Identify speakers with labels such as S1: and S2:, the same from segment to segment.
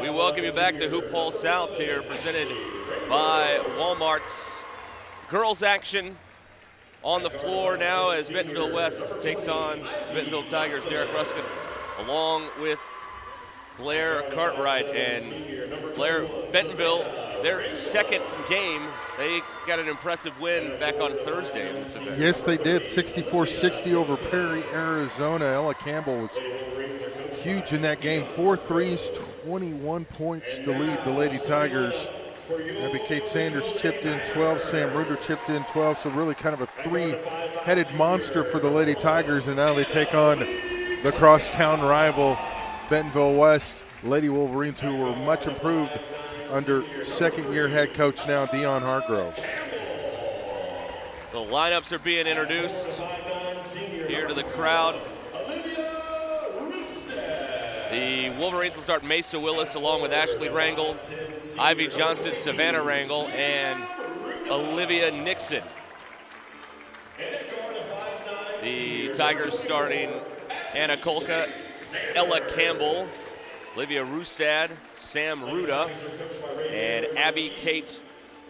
S1: We welcome you back to Hoophall South here, presented by Walmart's girls action on the floor now as Bentonville West takes on Bentonville Tigers. Derek Ruskin along with Blair Cartwright, and Blair, Bentonville, their second game, they got an impressive win back on Thursday in this event.
S2: Yes, they did. 64-60 over Perry, Arizona. Ella Campbell was huge in that game. 4 threes, 21 points to lead the Lady Tigers. Abbey Kate Sanders chipped in 12, Sam Ruder chipped in 12, so really kind of a three-headed monster for the Lady Tigers, and now they take on the crosstown rival, Bentonville West Lady Wolverines, who were much improved under second-year head coach now, Dion Hargrove.
S1: The lineups are being introduced here to the crowd. The Wolverines will start Mesa Willis along with Ashley Rangel, Ivy Johnson, Savannah Rangel, and Olivia Nixon. The Tigers starting Anna Kolka, Ella Campbell, Olivia Rustad, Sam Ruda, and Abbey Kate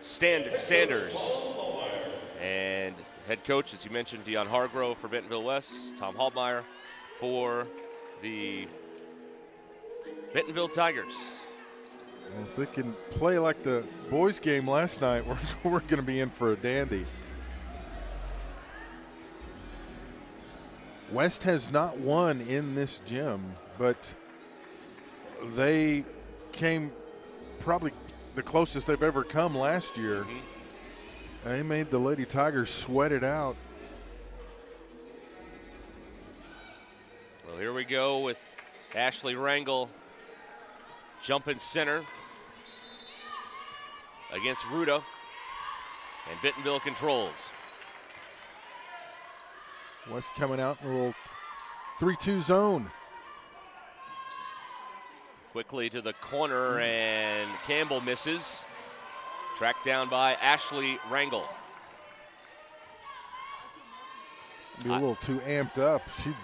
S1: Sanders. And head coach, as you mentioned, Dion Hargrove for Bentonville West, Tom Hallmeyer for the Bentonville Tigers.
S2: Well, if they can play like the boys' game last night, we're going to be in for a dandy. West has not won in this gym, but they came probably the closest they've ever come last year. They made the Lady Tigers sweat it out.
S1: Well, here we go with Ashley Rangel jumping center against Ruda, and Bentonville controls.
S2: West coming out in a little 3-2 zone.
S1: Quickly to the corner, and Campbell misses. Tracked down by Ashley Rangel.
S2: Be a little too amped up. She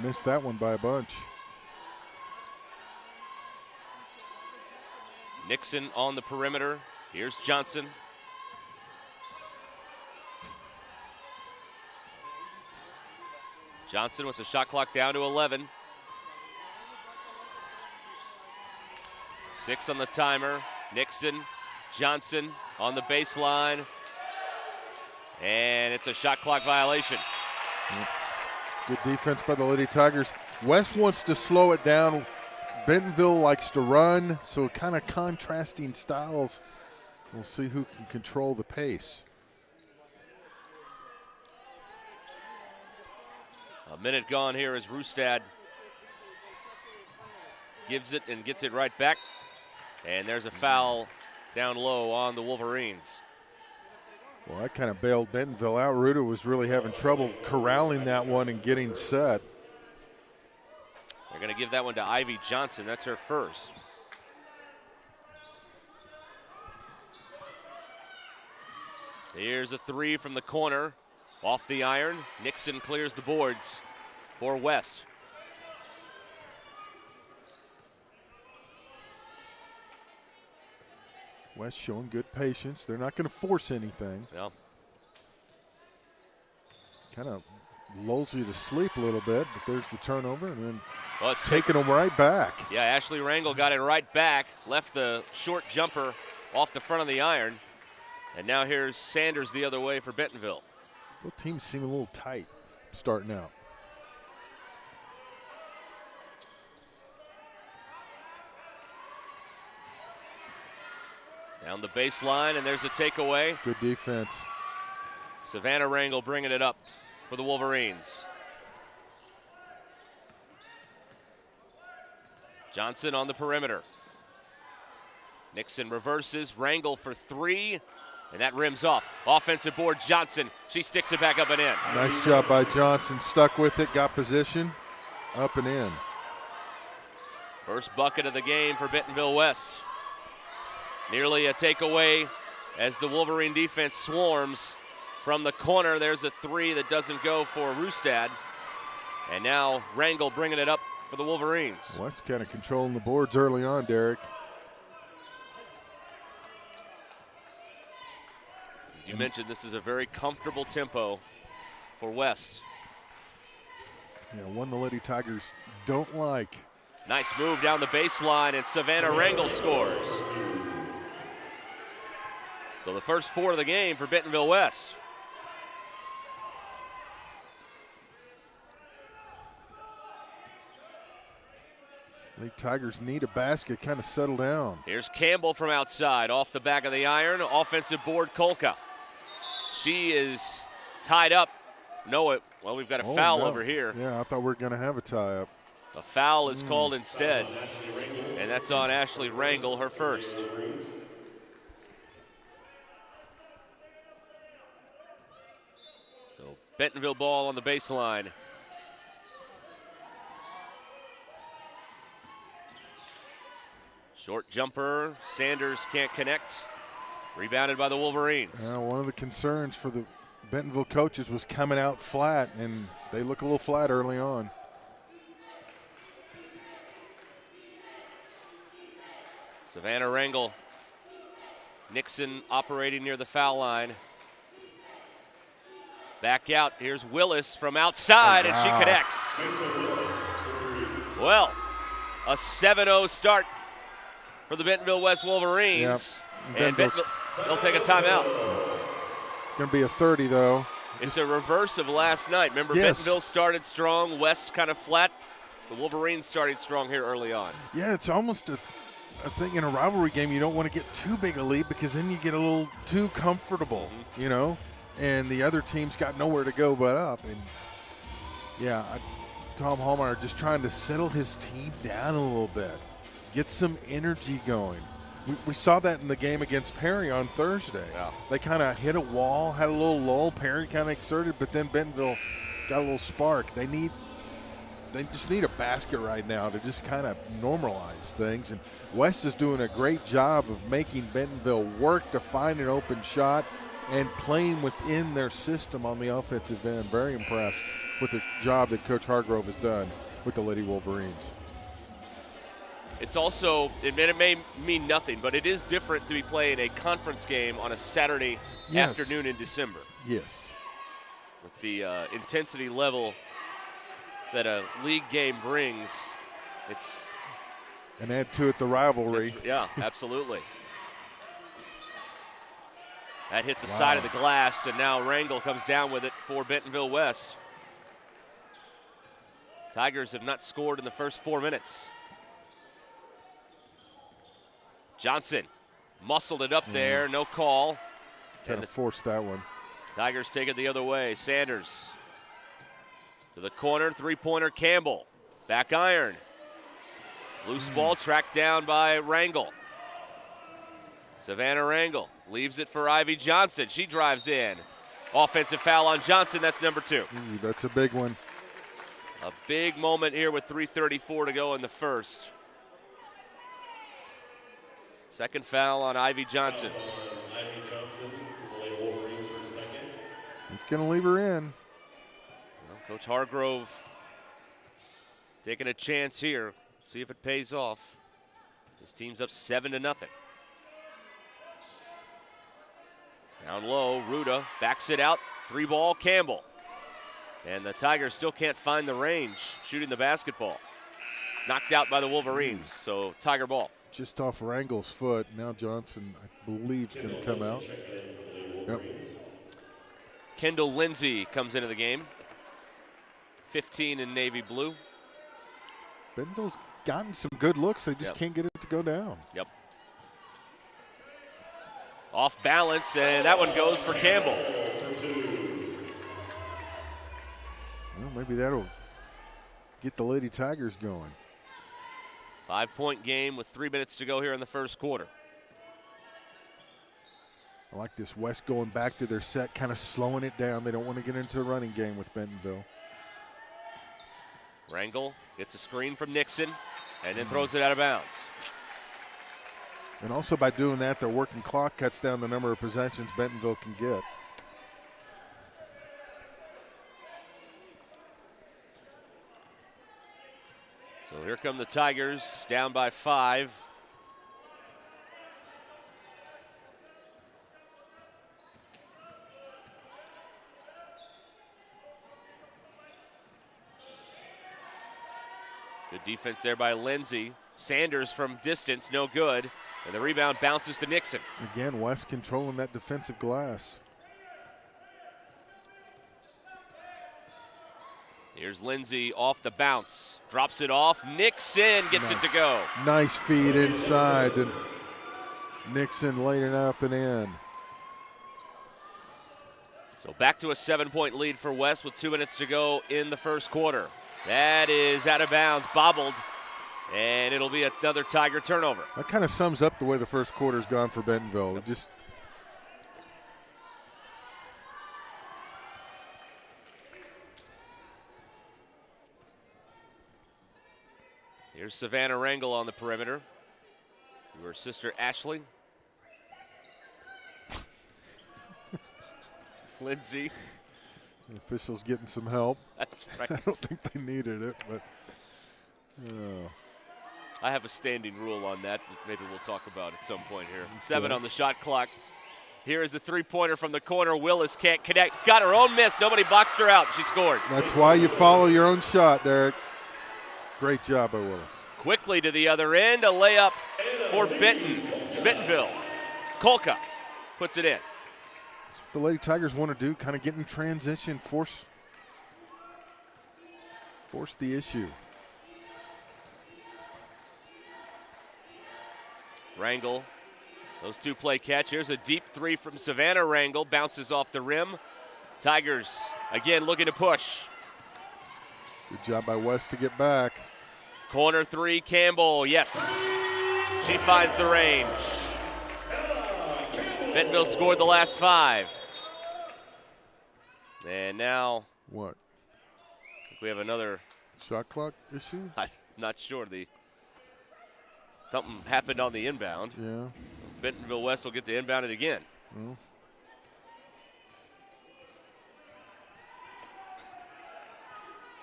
S2: missed that one by a bunch.
S1: Nixon on the perimeter. Here's Johnson. Johnson with the shot clock down to 11. 6 on the timer. Nixon, Johnson on the baseline. And it's a shot clock violation.
S2: Good defense by the Lady Tigers. West wants to slow it down. Bentonville likes to run, so kind of contrasting styles. We'll see who can control the pace.
S1: minute gone here as Rustad gives it and gets it right back. And there's a foul down low on the Wolverines.
S2: Well, that kind of bailed Bentonville out. Ruta was really having trouble corralling that one and getting set.
S1: They're going to give that one to Ivy Johnson. That's her first. Here's a three from the corner. Off the iron. Nixon clears the boards for West.
S2: West showing good patience. They're not going to force anything.
S1: No.
S2: Kind of lulls you to sleep a little bit, but there's the turnover, and then
S1: it's
S2: taking them right back.
S1: Yeah, Ashley Rangel got it right back, left the short jumper off the front of the iron, and now here's Sanders the other way for Bentonville.
S2: Both teams seem a little tight starting out.
S1: Down the baseline, and there's a takeaway.
S2: Good defense.
S1: Savannah Rangel bringing it up for the Wolverines. Johnson on the perimeter. Nixon reverses, Rangel for three, and that rims off. Offensive board, Johnson. She sticks it back up and in.
S2: Nice job by Johnson. Stuck with it, got position, up and in.
S1: First bucket of the game for Bentonville West. Nearly a takeaway as the Wolverine defense swarms from the corner. There's a three that doesn't go for Rustad. And now Rangel bringing it up for the Wolverines.
S2: West kind of controlling the boards early on, Derek.
S1: As you mentioned, this is a very comfortable tempo for West.
S2: Yeah, one the Lady Tigers don't like.
S1: Nice move down the baseline, and Savannah Rangel scores. So the first four of the game for Bentonville West.
S2: Lady Tigers need a basket, kind of settle down.
S1: Here's Campbell from outside, off the back of the iron. Offensive board, Kolka. She is tied up. Well, we've got a foul over here.
S2: Yeah, I thought we were going to have a tie-up.
S1: A foul is called instead, and that's on Ashley Rangel, her first. So Bentonville ball on the baseline. Short jumper, Sanders can't connect. Rebounded by the Wolverines.
S2: One of the concerns for the Bentonville coaches was coming out flat, and they look a little flat early on.
S1: Savannah Rangel. Nixon operating near the foul line. Back out, here's Willis from outside, and she connects. Well, a 7-0 start for the Bentonville West Wolverines. Yep. And Bentonville, they'll take a timeout.
S2: Going to be a 30, though.
S1: It's a reverse of last night. Remember, yes. Bentonville started strong, West kind of flat. The Wolverines started strong here early on.
S2: Yeah, it's almost a thing in a rivalry game. You don't want to get too big a lead because then you get a little too comfortable, you know? And the other team's got nowhere to go but up. And, yeah, Tom Hallmeyer just trying to settle his team down a little bit, get some energy going. We saw that in the game against Perry on Thursday.
S1: Yeah.
S2: They kind of hit a wall, had a little lull. Perry kind of exerted, but then Bentonville got a little spark. They just need a basket right now to just kind of normalize things. And West is doing a great job of making Bentonville work to find an open shot and playing within their system on the offensive end. Very impressed with the job that Coach Hargrove has done with the Lady Wolverines.
S1: It's also, it may mean nothing, but it is different to be playing a conference game on a Saturday afternoon in December.
S2: Yes.
S1: With the intensity level that a league game brings, it's...
S2: And add to it the rivalry.
S1: Yeah, absolutely. That hit the side of the glass, and now Rangel comes down with it for Bentonville West. Tigers have not scored in the first 4 minutes. Johnson muscled it up there, no call.
S2: Kind of forced that one.
S1: Tigers take it the other way. Sanders To the corner, three-pointer Campbell. Back iron. Loose ball tracked down by Rangel. Savannah Rangel leaves it for Ivy Johnson. She drives in. Offensive foul on Johnson, that's number 2.
S2: Ooh, that's a big one.
S1: A big moment here with 3:34 to go in the first. Second foul on Ivy Johnson.
S2: He's going to leave her in.
S1: Well, Coach Hargrove taking a chance here. See if it pays off. This team's up 7-0. Down low, Ruda backs it out. 3-ball, Campbell. And the Tigers still can't find the range shooting the basketball. Knocked out by the Wolverines, so Tiger ball.
S2: Just off Rangel's foot. Now Johnson, I believe, is going to come out. Yep.
S1: Kendall Lindsay comes into the game. 15 in navy blue.
S2: Bentonville's gotten some good looks. They just can't get it to go down.
S1: Yep. Off balance, and that one goes for Campbell.
S2: Well, maybe that'll get the Lady Tigers going.
S1: 5-point game with 3 minutes to go here in the first quarter.
S2: I like this West going back to their set, kind of slowing it down. They don't want to get into a running game with Bentonville.
S1: Rangel gets a screen from Nixon and then throws it out of bounds.
S2: And also by doing that, their working clock cuts down the number of possessions Bentonville can get.
S1: So here come the Tigers, down by 5. Good defense there by Lindsay. Sanders from distance, no good. And the rebound bounces to Nixon.
S2: Again, West controlling that defensive glass.
S1: Here's Lindsay off the bounce. Drops it off. Nixon gets it to go.
S2: Nice feed inside. And Nixon laid it up and in.
S1: So back to a 7-point lead for West with 2 minutes to go in the first quarter. That is out of bounds, bobbled, and it'll be another Tiger turnover.
S2: That kind of sums up the way the first quarter's gone for Bentonville. Just
S1: here's Savannah Rangel on the perimeter. Her sister Ashley. Lindsay.
S2: the officials getting some help.
S1: That's right.
S2: I don't think they needed it, but
S1: I have a standing rule on that, but maybe we'll talk about at some point here. 7 on the shot clock. Here is the three-pointer from the corner. Willis can't connect. Got her own miss. Nobody boxed her out. She scored.
S2: That's why you follow your own shot, Derek. Great job by Willis.
S1: Quickly to the other end. A layup for Bentonville. Kolka puts it in.
S2: That's what the Lady Tigers want to do, kind of get in transition, force the issue.
S1: Rangel, those two play catch. Here's a deep three from Savannah Rangel. Bounces off the rim. Tigers, again, looking to push.
S2: Good job by West to get back.
S1: Corner three, Campbell, yes. She finds the range. Bentonville scored the last 5. And now.
S2: What?
S1: I think we have another.
S2: Shot clock issue?
S1: I'm not sure. Something happened on the inbound.
S2: Yeah.
S1: Bentonville West will get to inbound it again.
S2: Well.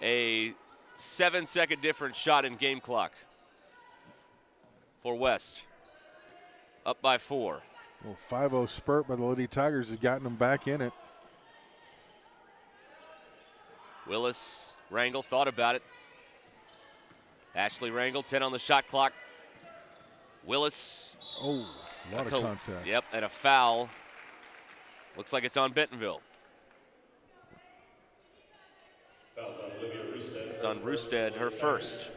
S1: A 7-second difference shot in game clock for West. Up by 4.
S2: Well, 5-0 spurt by the Lady Tigers has gotten them back in it.
S1: Willis, Rangel thought about it. Ashley Rangel, 10 on the shot clock. Willis.
S2: Oh, a lot of contact.
S1: Yep, and a foul. Looks like it's on Bentonville. It's on Roosted, her first.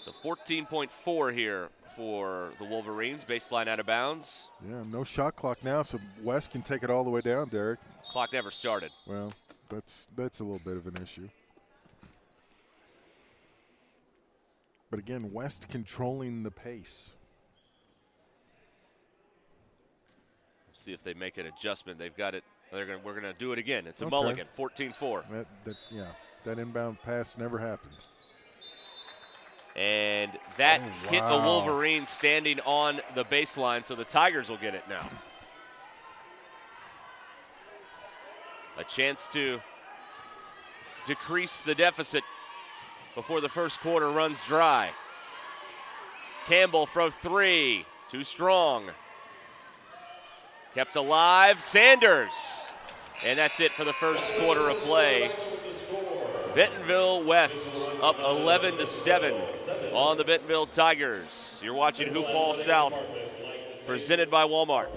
S1: So 14.4 here for the Wolverines. Baseline out of bounds.
S2: Yeah, no shot clock now, so West can take it all the way down, Derek.
S1: Clock never started.
S2: Well, That's a little bit of an issue. But again, West controlling the pace.
S1: Let's see if they make an adjustment. They've got it. We're going to do it again. It's a mulligan, 14-4.
S2: That inbound pass never happened.
S1: And that hit the Wolverines standing on the baseline, so the Tigers will get it now. A chance to decrease the deficit before the first quarter runs dry. Campbell from 3, too strong. Kept alive, Sanders. And that's it for the first quarter of play. Bentonville West up 11-7 on the Bentonville Tigers. You're watching Hoophall South, presented by Walmart.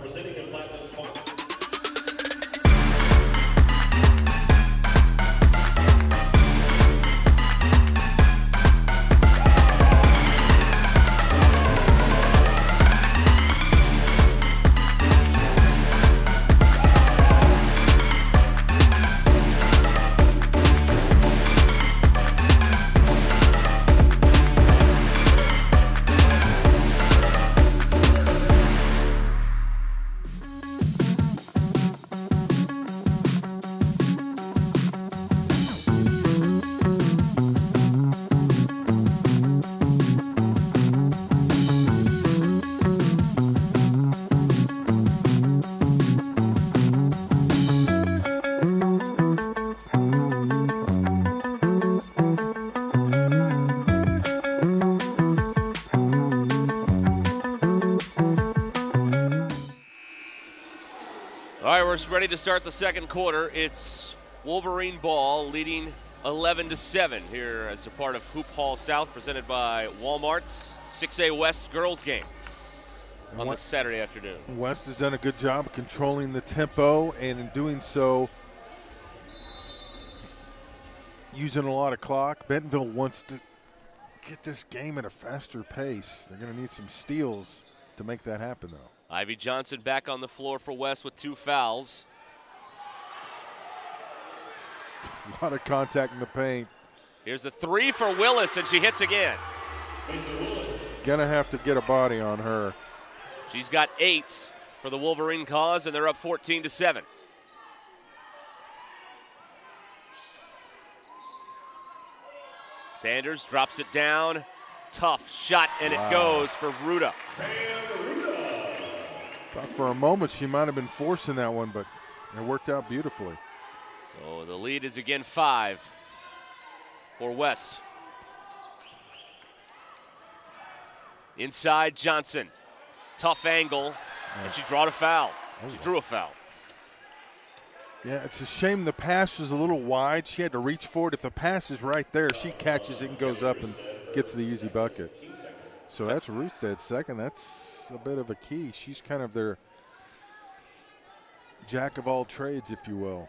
S1: Ready to start the second quarter. It's Wolverine ball, leading 11-7 here as a part of Hoophall South, presented by Walmart's 6A West girls game on this Saturday afternoon.
S2: West has done a good job of controlling the tempo, and in doing so, using a lot of clock. Bentonville wants to get this game at a faster pace. They're going to need some steals to make that happen, though.
S1: Ivy Johnson back on the floor for West with 2 fouls.
S2: A lot of contact in the paint.
S1: Here's the 3 for Willis, and she hits again.
S2: Gonna have to get a body on her.
S1: She's got 8 for the Wolverine cause, and they're up 14-7. Sanders drops it down. Tough shot, and it goes for Ruda.
S2: Thought for a moment she might have been forcing that one, but it worked out beautifully.
S1: So the lead is again 5 for West. Inside Johnson. Tough angle, and she drew a foul. She drew a foul.
S2: Yeah, it's a shame the pass was a little wide. She had to reach for it. If the pass is right there, she catches it and goes up and gets the easy bucket. So that's Rustad's second. That's a bit of a key. She's kind of their jack of all trades, if you will.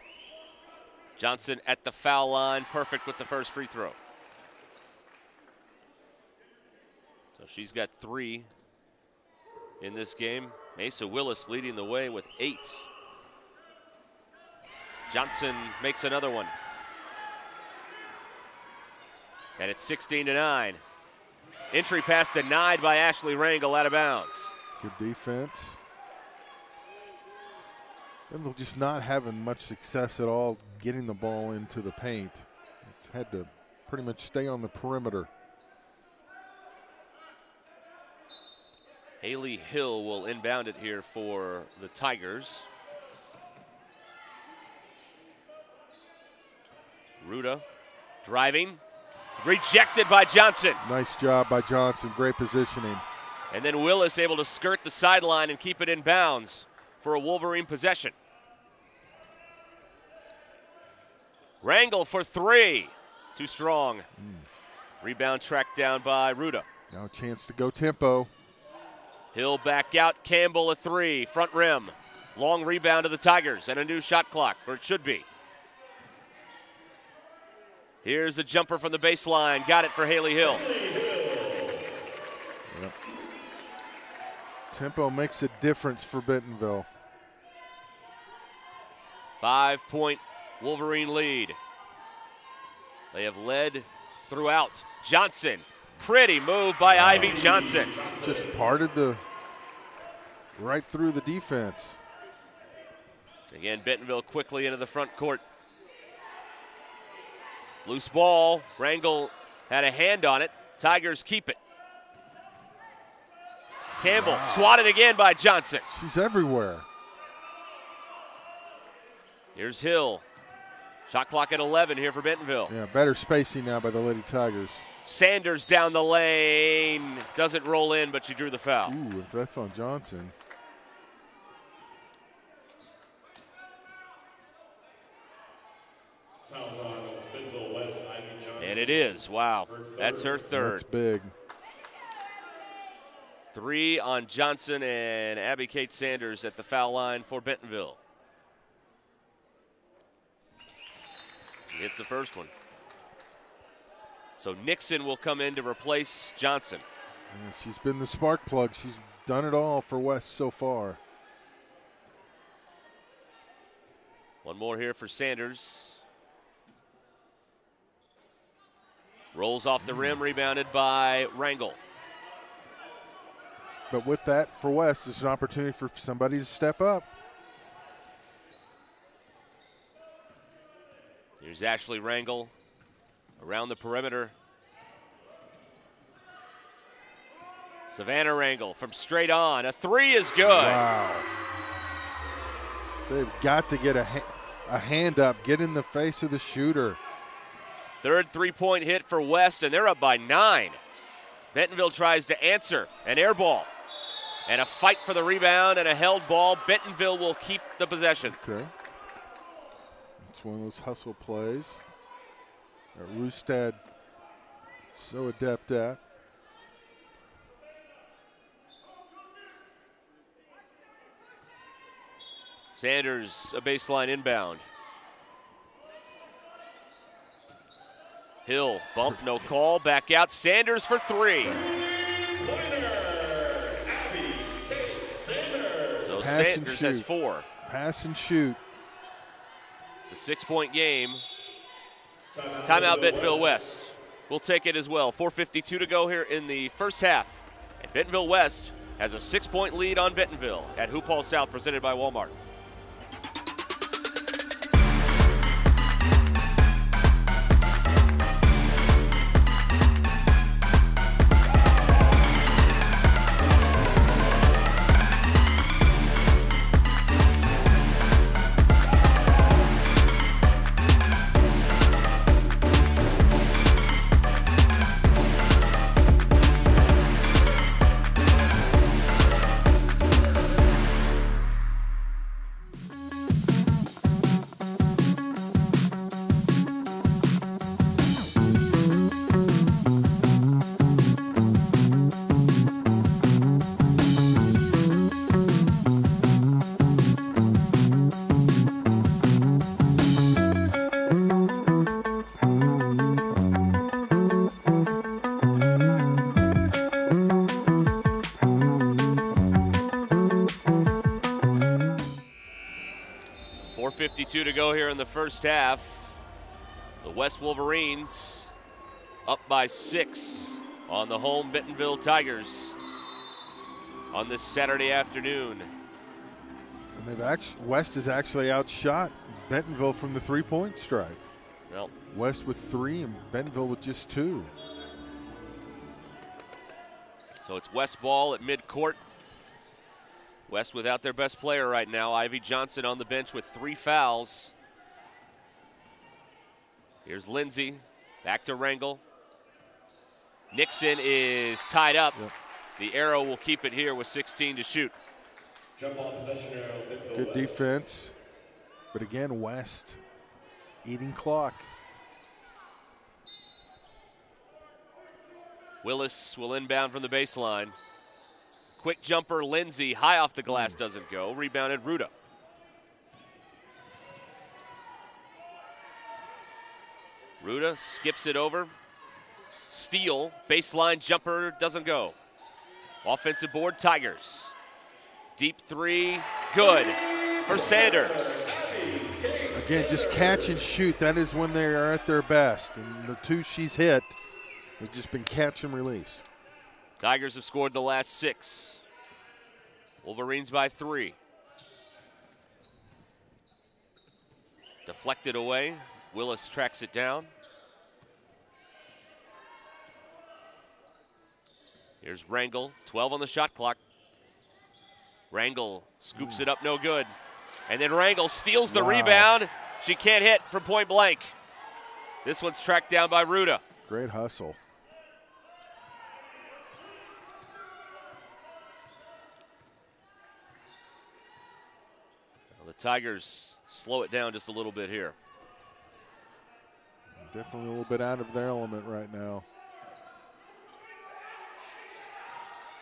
S1: Johnson at the foul line, perfect with the first free throw. So she's got 3 in this game. Mesa Willis leading the way with 8. Johnson makes another one. And it's 16-9. Entry pass denied by Ashley Rangel, out of bounds.
S2: Good defense. Bentonville just not having much success at all getting the ball into the paint. It's had to pretty much stay on the perimeter.
S1: Haley Hill will inbound it here for the Tigers. Ruda driving, rejected by Johnson.
S2: Nice job by Johnson, great positioning.
S1: And then Willis able to skirt the sideline and keep it in bounds for a Wolverine possession. Rangel for 3, too strong. Rebound tracked down by Ruda.
S2: Now a chance to go tempo.
S1: Hill back out, Campbell a 3, front rim. Long rebound to the Tigers and a new shot clock, or it should be. Here's a jumper from the baseline, got it for Haley Hill.
S2: Yep. Tempo makes a difference for Bentonville.
S1: 5-point Wolverine lead. They have led throughout. Johnson, pretty move by Ivy Johnson.
S2: Just parted right through the defense.
S1: Again, Bentonville quickly into the front court. Loose ball. Rangel had a hand on it. Tigers keep it. Campbell swatted again by Johnson.
S2: She's everywhere.
S1: Here's Hill. Shot clock at 11 here for Bentonville.
S2: Yeah, better spacing now by the Lady Tigers.
S1: Sanders down the lane. Doesn't roll in, but she drew the foul.
S2: Ooh, if that's on Johnson.
S1: And it is. Wow. That's her third.
S2: That's big.
S1: 3 on Johnson and Abby Kate Sanders at the foul line for Bentonville. It's the first one. So Nixon will come in to replace Johnson.
S2: Yeah, she's been the spark plug. She's done it all for West so far.
S1: One more here for Sanders. Rolls off the rim, rebounded by Rangel.
S2: But with that, for West, it's an opportunity for somebody to step up.
S1: Here's Ashley Rangel around the perimeter. Savannah Rangel from straight on. A 3 is good.
S2: Wow. They've got to get a hand up, get in the face of the shooter.
S1: Third three-point hit for West, and they're up by 9. Bentonville tries to answer. An air ball. And a fight for the rebound and a held ball. Bentonville will keep the possession.
S2: Okay. It's one of those hustle plays that Rustad so adept at.
S1: Sanders, a baseline inbound. Hill, bump, no call, back out. Sanders for 3. So Sanders has 4.
S2: Pass and shoot.
S1: It's a 6-point game. Timeout Bentonville West. We'll take it as well. 4:52 to go here in the first half. And Bentonville West has a 6-point lead on Bentonville at Hoophall South, presented by Walmart. .52 to go here in the first half. The West Wolverines up by 6 on the home Bentonville Tigers on this Saturday afternoon.
S2: And West has actually outshot Bentonville from the 3-point strike.
S1: Well,
S2: West with 3 and Bentonville with just 2.
S1: So it's West ball at midcourt. West without their best player right now. Ivy Johnson on the bench with 3 fouls. Here's Lindsay, back to Rangel. Nixon is tied up. Yep. The arrow will keep it here with 16 to shoot.
S3: Jump ball possession arrow.
S2: Good defense, but again, West eating clock.
S1: Willis will inbound from the baseline. Quick jumper, Lindsay, high off the glass, doesn't go. Rebounded, Ruda. Ruda skips it over. Steal, baseline jumper, doesn't go. Offensive board, Tigers. Deep 3, good for Sanders.
S2: Again, just catch and shoot. That is when they are at their best. And the two she's hit has just been catch and release.
S1: Tigers have scored the last 6. Wolverines by 3. Deflected away. Willis tracks it down. Here's Rangel, 12 on the shot clock. Rangel scoops it up, no good. And then Rangel steals the rebound. She can't hit from point blank. This one's tracked down by Ruda.
S2: Great hustle.
S1: Well, the Tigers slow it down just a little bit here.
S2: Definitely a little bit out of their element right now.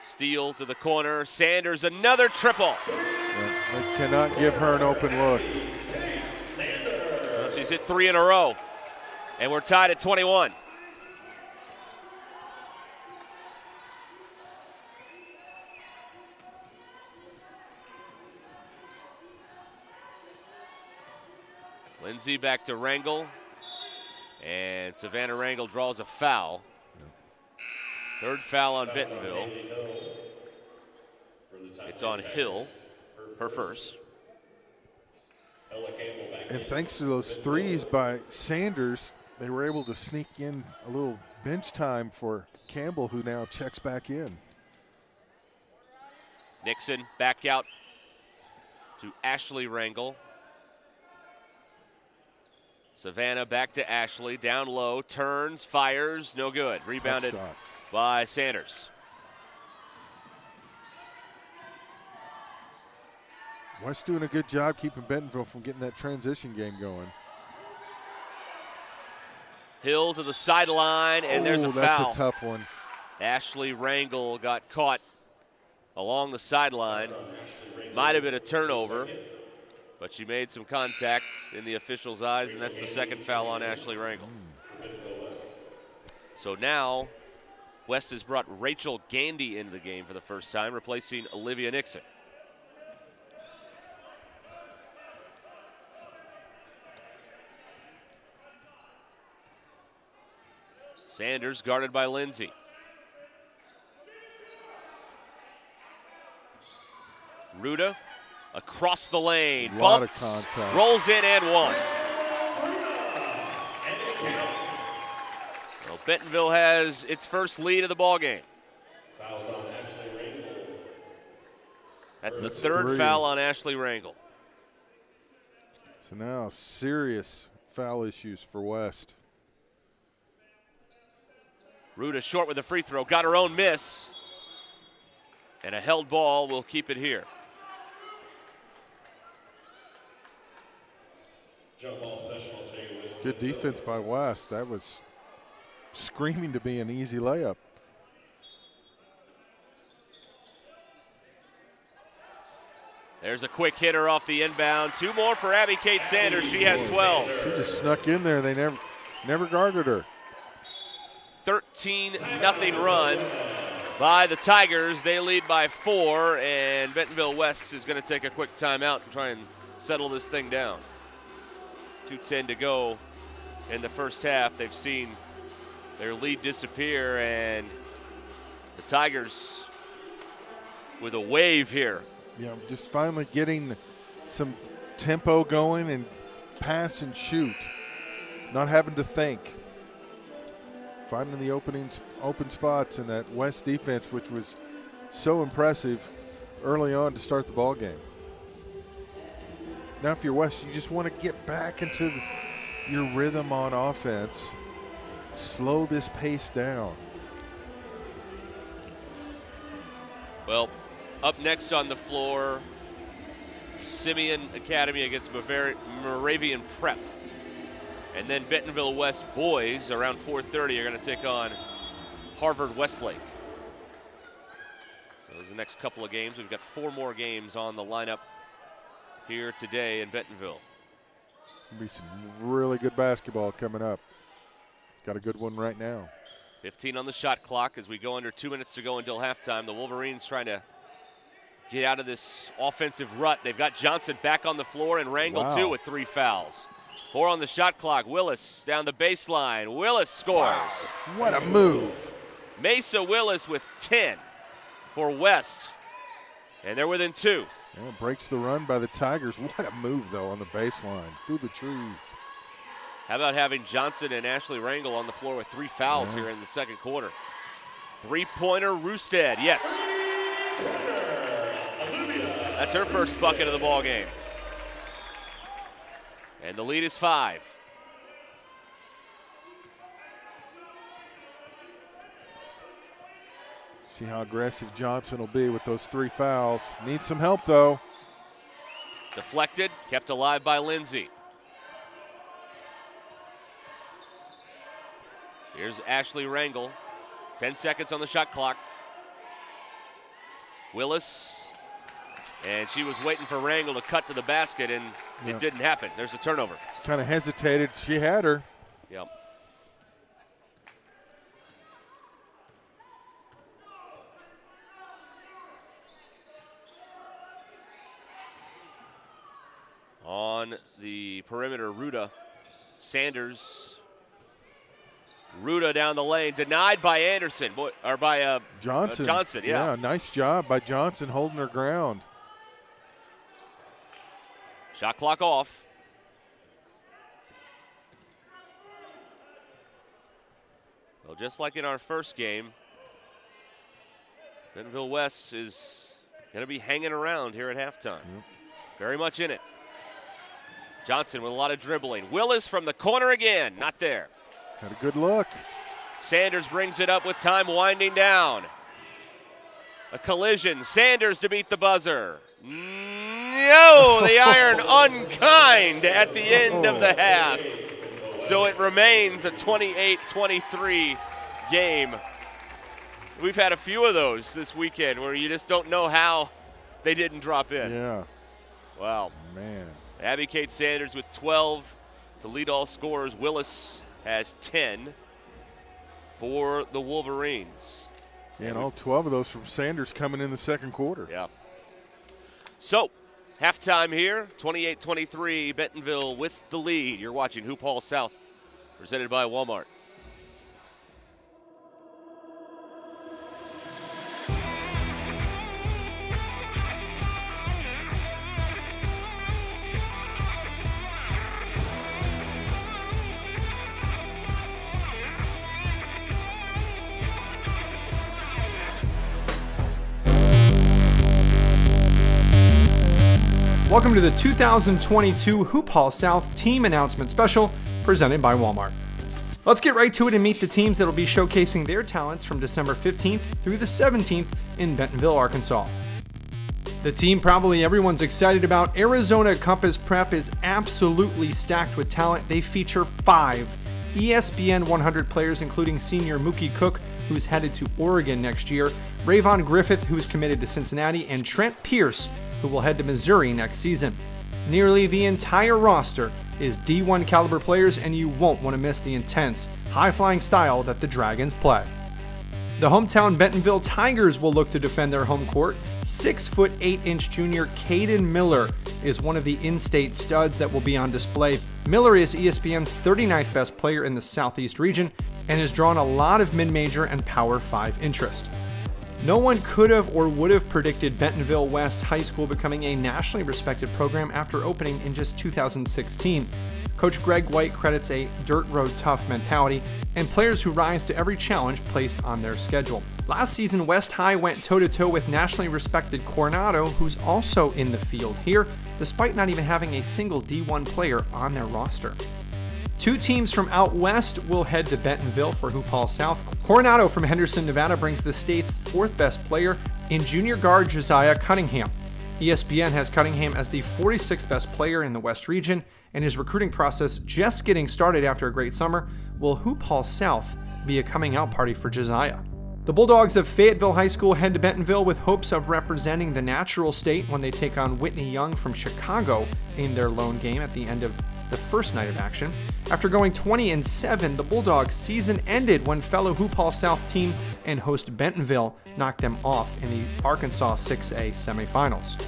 S1: Steal to the corner. Sanders, another triple.
S2: Yeah, they cannot give her an open look.
S1: Well, she's hit 3 in a row. And we're tied at 21. Lindsay back to Rangel. And Savannah Rangel draws a foul. Third foul on Bentonville. It's on Hill, her first.
S2: And thanks to those threes by Sanders, they were able to sneak in a little bench time for Campbell, who now checks back in.
S1: Nixon back out to Ashley Rangel. Savannah back to Ashley, down low, turns, fires, no good. Rebounded by Sanders.
S2: West doing a good job keeping Bentonville from getting that transition game going.
S1: Hill to the sideline, and there's a foul.
S2: That's a tough one.
S1: Ashley Rangel got caught along the sideline. Might have been a turnover, but she made some contact in the official's eyes, and that's the second foul on Ashley Rangel. So now West has brought Rachel Gandy into the game for the first time, replacing Olivia Nixon. Sanders guarded by Lindsay. Ruda across the lane, bumps, rolls in and one. Well, Bentonville has its first lead of the ball game. That's the third foul on Ashley Rangel.
S2: So now serious foul issues for West.
S1: Ruda short with a free throw, got her own miss. And a held ball will keep it here.
S2: Good defense by West. That was screaming to be an easy layup.
S1: There's a quick hitter off the inbound. 2 more for Abbey Kate Sanders. She has 12.
S2: She just snuck in there. They never guarded her.
S1: 13-0 run by the Tigers. They lead by 4, and Bentonville West is going to take a quick timeout and try and settle this thing down. 2:10 to go in the first half. They've seen their lead disappear, and the Tigers with a wave here.
S2: Yeah, just finally getting some tempo going and pass and shoot. Not having to think. Finding the open spots in that West defense, which was so impressive early on to start the ball game. Now if you're West, you just want to get back into your rhythm on offense. Slow this pace down.
S1: Well, up next on the floor, Simeon Academy against Moravian Prep. And then Bentonville West boys around 4:30 are going to take on Harvard Westlake. Those are the next couple of games. We've got 4 more games on the lineup here today in Bentonville.
S2: There'll be some really good basketball coming up. Got a good one right now.
S1: 15 on the shot clock as we go under 2 minutes to go until halftime. The Wolverines trying to get out of this offensive rut. They've got Johnson back on the floor and Rangel too with 3 fouls. 4 on the shot clock. Willis down the baseline. Willis scores.
S2: What a move.
S1: Mesa Willis with 10 for West. And they're within 2.
S2: Yeah, breaks the run by the Tigers. What a move, though, on the baseline. Through the trees.
S1: How about having Johnson and Ashley Rangel on the floor with 3 fouls here in the second quarter? 3-pointer Roosted, yes. That's her first bucket of the ball game. And the lead is 5.
S2: See how aggressive Johnson will be with those 3 fouls. Needs some help, though.
S1: Deflected, kept alive by Lindsay. Here's Ashley Rangel. 10 seconds on the shot clock. Willis, and she was waiting for Rangel to cut to the basket, and it didn't happen. There's a turnover.
S2: She kind of hesitated. She had her.
S1: Yep. On the perimeter, Ruda. Sanders. Ruda down the lane, denied by Anderson, or by
S2: Johnson.
S1: Johnson, yeah.
S2: Nice job by Johnson holding her ground.
S1: Shot clock off. Well, just like in our first game, Bentonville West is going to be hanging around here at halftime. Very much in it. Johnson with a lot of dribbling. Willis from the corner again, not there.
S2: Had a good look.
S1: Sanders brings it up with time winding down. A collision. Sanders to beat the buzzer. No, the iron unkind at the end of the half. So it remains a 28-23 game. We've had a few of those this weekend where you just don't know how they didn't drop in.
S2: Yeah.
S1: Wow.
S2: Man.
S1: Abbey Kate Sanders with 12 to lead all scorers. Willis has 10 for the Wolverines.
S2: Yeah, and all 12 of those from Sanders coming in the second quarter.
S1: Yeah. So, halftime here, 28-23, Bentonville with the lead. You're watching Hoophall South, presented by Walmart.
S4: Welcome to the 2022 Hoophall South Team Announcement Special, presented by Walmart. Let's get right to it and meet the teams that will be showcasing their talents from December 15th through the 17th in Bentonville, Arkansas. The team probably everyone's excited about, Arizona Compass Prep, is absolutely stacked with talent. They feature 5 ESPN 100 players, including senior Mookie Cook, who's headed to Oregon next year, Rayvon Griffith, who's committed to Cincinnati, and Trent Pierce, who will head to Missouri next season. Nearly the entire roster is D1 caliber players, and you won't want to miss the intense, high-flying style that the Dragons play. The hometown Bentonville Tigers will look to defend their home court. 6'8" junior Caden Miller is one of the in-state studs that will be on display. Miller is ESPN's 39th best player in the Southeast region and has drawn a lot of mid-major and Power 5 interest. No one could have or would have predicted Bentonville West High School becoming a nationally respected program after opening in just 2016. Coach Greg White credits a dirt road tough mentality and players who rise to every challenge placed on their schedule. Last season, West High went toe-to-toe with nationally respected Coronado, who's also in the field here, despite not even having a single D1 player on their roster. 2 teams from out west will head to Bentonville for Hoophall South. Coronado from Henderson, Nevada brings the state's 4th best player in junior guard Josiah Cunningham. ESPN has Cunningham as the 46th best player in the West region, and his recruiting process just getting started after a great summer. Will Hoophall South be a coming out party for Josiah? The Bulldogs of Fayetteville High School head to Bentonville with hopes of representing the natural state when they take on Whitney Young from Chicago in their lone game at the end of the first night of action. After going 20-7, the Bulldogs' season ended when fellow Hoophall South team and host Bentonville knocked them off in the Arkansas 6A semifinals.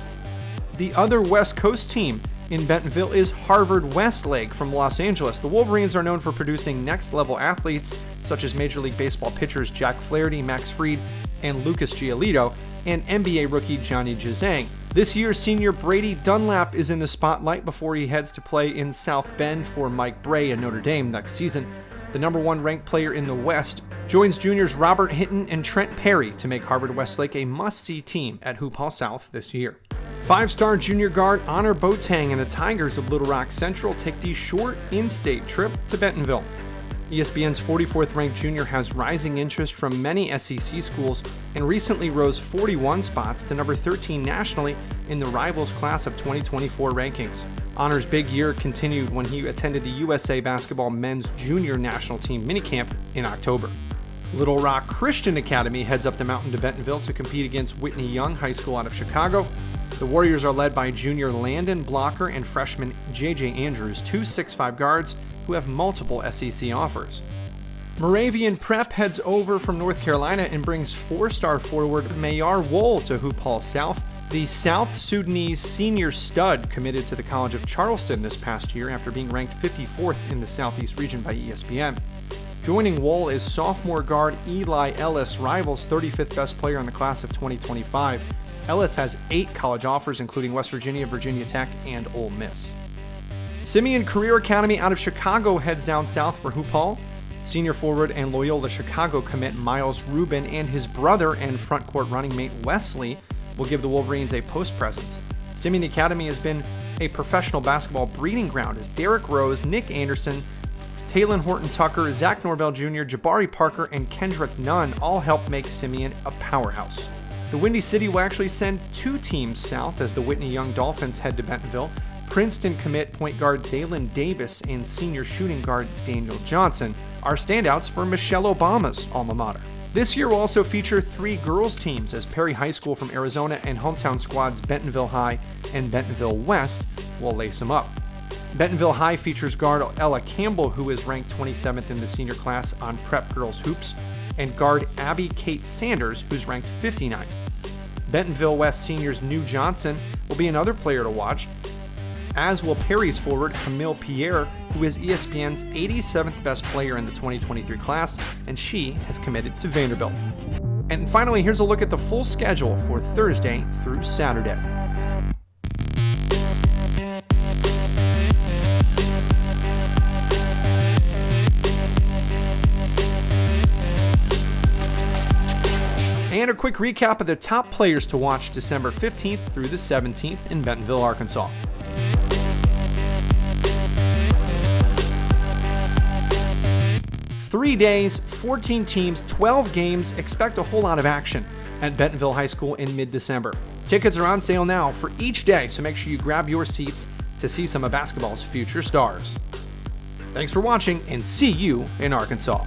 S4: The other West Coast team in Bentonville is Harvard Westlake from Los Angeles. The Wolverines are known for producing next-level athletes such as Major League Baseball pitchers Jack Flaherty, Max Fried, and Lucas Giolito, and NBA rookie Johnny Juzang. This year, senior Brady Dunlap is in the spotlight before he heads to play in South Bend for Mike Bray and Notre Dame next season. The number 1 ranked player in the West joins juniors Robert Hinton and Trent Perry to make Harvard Westlake a must-see team at Hoophall South this year. 5-star junior guard Honor Boateng and the Tigers of Little Rock Central take the short in-state trip to Bentonville. ESPN's 44th ranked junior has rising interest from many SEC schools and recently rose 41 spots to number 13 nationally in the Rivals Class of 2024 rankings. Honor's big year continued when he attended the USA Basketball Men's Junior National Team minicamp in October. Little Rock Christian Academy heads up the mountain to Bentonville to compete against Whitney Young High School out of Chicago. The Warriors are led by junior Landon Blocker and freshman J.J. Andrews, 2 6'5" guards who have multiple SEC offers. Moravian Prep heads over from North Carolina and brings 4-star forward Mayar Wool to Hoophall South. The South Sudanese senior stud committed to the College of Charleston this past year after being ranked 54th in the Southeast region by ESPN. Joining Wool is sophomore guard Eli Ellis, Rivals' 35th best player in the class of 2025. Ellis has 8 college offers, including West Virginia, Virginia Tech, and Ole Miss. Simeon Career Academy out of Chicago heads down south for Hoophall. Senior forward and Loyola Chicago commit Miles Rubin and his brother and front court running mate Wesley will give the Wolverines a post presence. Simeon Academy has been a professional basketball breeding ground as Derrick Rose, Nick Anderson, Taylon Horton-Tucker, Zach Norvell Jr., Jabari Parker, and Kendrick Nunn all help make Simeon a powerhouse. The Windy City will actually send 2 teams south as the Whitney Young Dolphins head to Bentonville. Princeton commit point guard Dalen Davis and senior shooting guard Daniel Johnson are standouts for Michelle Obama's alma mater. This year will also feature 3 girls teams as Perry High School from Arizona and hometown squads Bentonville High and Bentonville West will lace them up. Bentonville High features guard Ella Campbell, who is ranked 27th in the senior class on Prep Girls Hoops, and guard Abbey Kate Sanders, who's ranked 59th. Bentonville West seniors New Johnson will be another player to watch, as will Perry's forward Camille Pierre, who is ESPN's 87th best player in the 2023 class, and she has committed to Vanderbilt. And finally, here's a look at the full schedule for Thursday through Saturday. And a quick recap of the top players to watch December 15th through the 17th in Bentonville, Arkansas. Three days, 14 teams, 12 games. Expect a whole lot of action at Bentonville High School in mid-December. Tickets are on sale now for each day, so make sure you grab your seats to see some of basketball's future stars. Thanks for watching, and see you in Arkansas.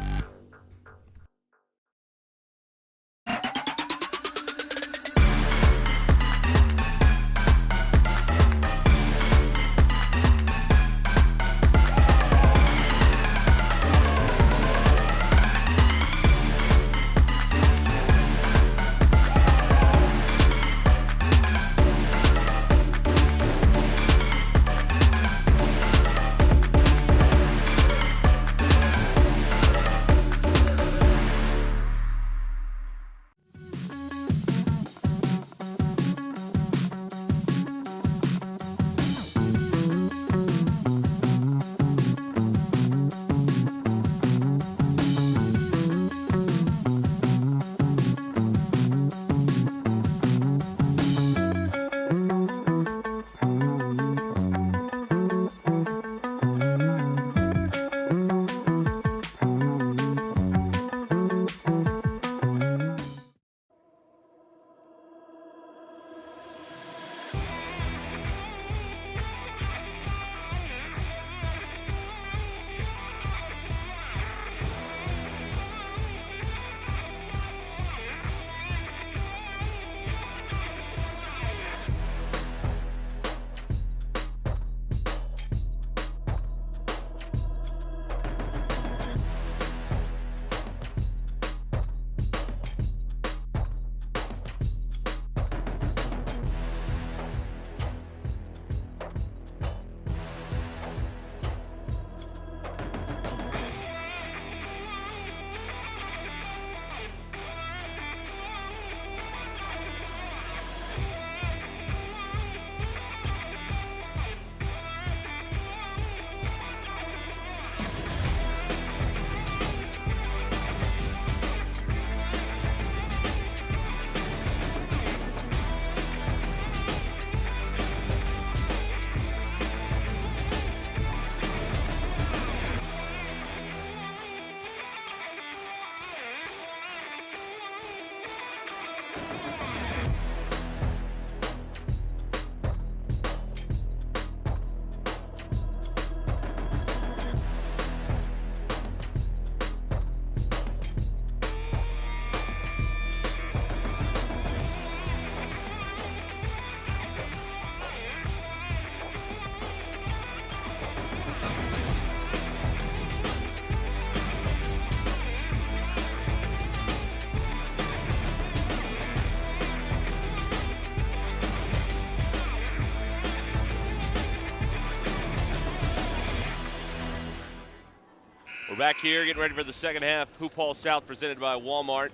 S1: We're back here getting ready for the second half. Hoophall South presented by Walmart.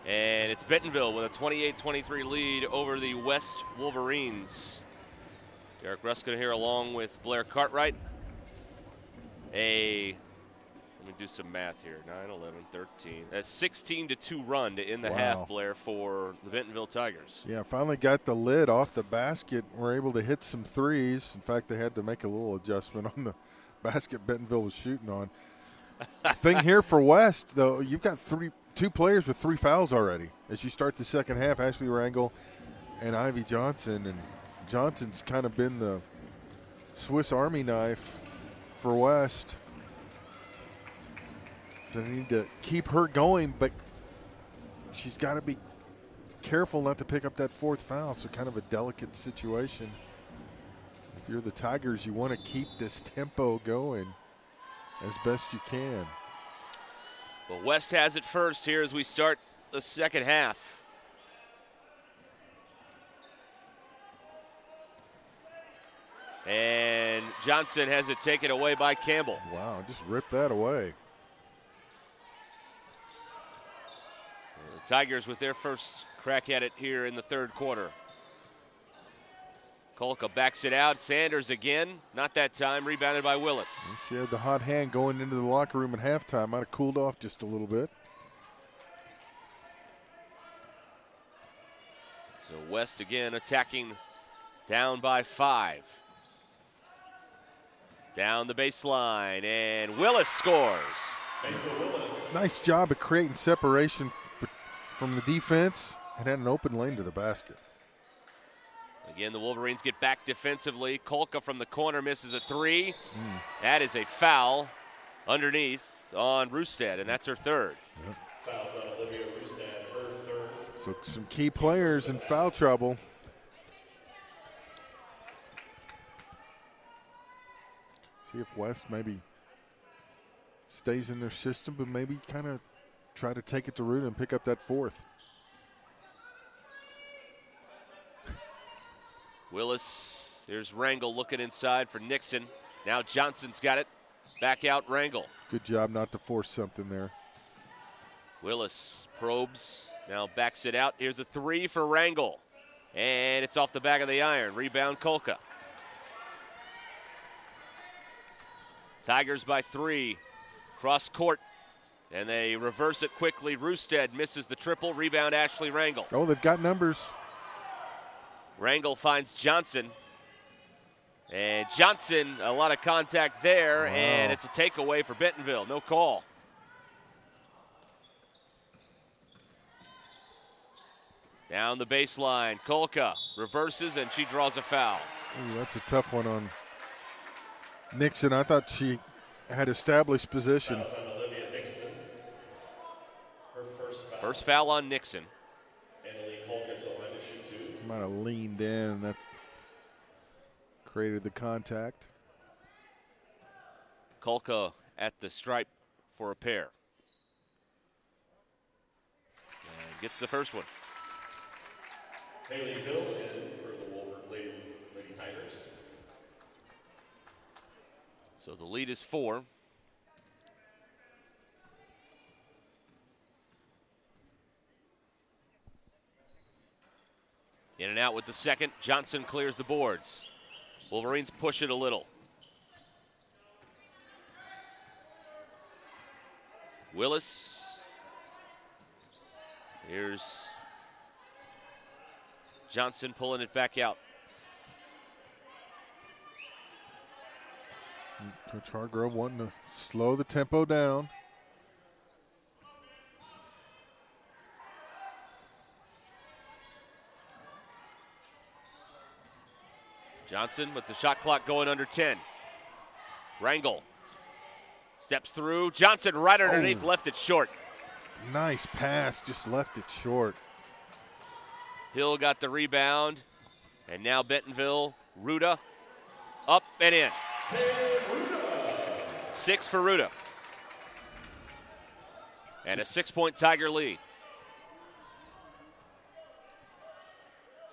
S1: And it's Bentonville with a 28-23 lead over the West Wolverines. Derek Ruskin here along with Blair Cartwright. Let me do some math here. 9, 11, 13. That's 16-2 run to end the half, Blair, for the Bentonville Tigers.
S2: Yeah, finally got the lid off the basket. We're able to hit some threes. In fact, they had to make a little adjustment on the basket Bentonville was shooting on. Thing here for West, though, you've got two players with 3 fouls already as you start the second half, Ashley Rangel and Ivy Johnson. And Johnson's kind of been the Swiss Army knife for West. So they need to keep her going, but she's got to be careful not to pick up that 4th foul, so kind of a delicate situation. If you're the Tigers, you want to keep this tempo going as best you can.
S1: Well, West has it first here as we start the second half. And Johnson has it taken away by Campbell.
S2: Wow, just ripped that away.
S1: The Tigers with their first crack at it here in the third quarter. Kolka backs it out. Sanders again. Not that time. Rebounded by Willis.
S2: She had the hot hand going into the locker room at halftime. Might have cooled off just a little bit.
S1: So West again attacking down by 5. Down the baseline, and Willis scores.
S2: Nice job of creating separation from the defense and had an open lane to the basket.
S1: Again, the Wolverines get back defensively. Kolka from the corner misses a 3. That is a foul underneath on Roosted, and that's her 3rd.
S2: Yep.
S3: Fouls on Olivia Roosted, her 3rd.
S2: So some key players in foul trouble. See if West maybe stays in their system, but maybe kind of try to take it to root and pick up that 4th.
S1: Willis, there's Rangel looking inside for Nixon. Now Johnson's got it. Back out Rangel.
S2: Good job not to force something there.
S1: Willis probes, now backs it out. Here's a 3 for Rangel. And it's off the back of the iron. Rebound Kolka. Tigers by 3. Cross court. And they reverse it quickly. Roosted misses the triple. Rebound Ashley Rangel.
S2: Oh, they've got numbers.
S1: Rangel finds Johnson. And Johnson, a lot of contact there, and it's a takeaway for Bentonville. No call. Down the baseline, Kolka reverses, and she draws a foul.
S2: Ooh, that's a tough one on Nixon. I thought she had established position.
S1: First foul on Nixon.
S2: Might have leaned in, and that created the contact.
S1: Kolka at the stripe for a pair. And gets the first one.
S3: Haley Hill in for the Lady Tigers.
S1: So the lead is 4. In and out with the second. Johnson clears the boards. Wolverines push it a little. Willis. Here's Johnson pulling it back out.
S2: Coach Hargrove wanting to slow the tempo down.
S1: Johnson with the shot clock going under 10. Rangel steps through. Johnson right underneath, left it short.
S2: Nice pass, just left it short.
S1: Hill got the rebound, and now Bentonville, Ruda, up and in. 6 for Ruda. And a 6-point Tiger lead.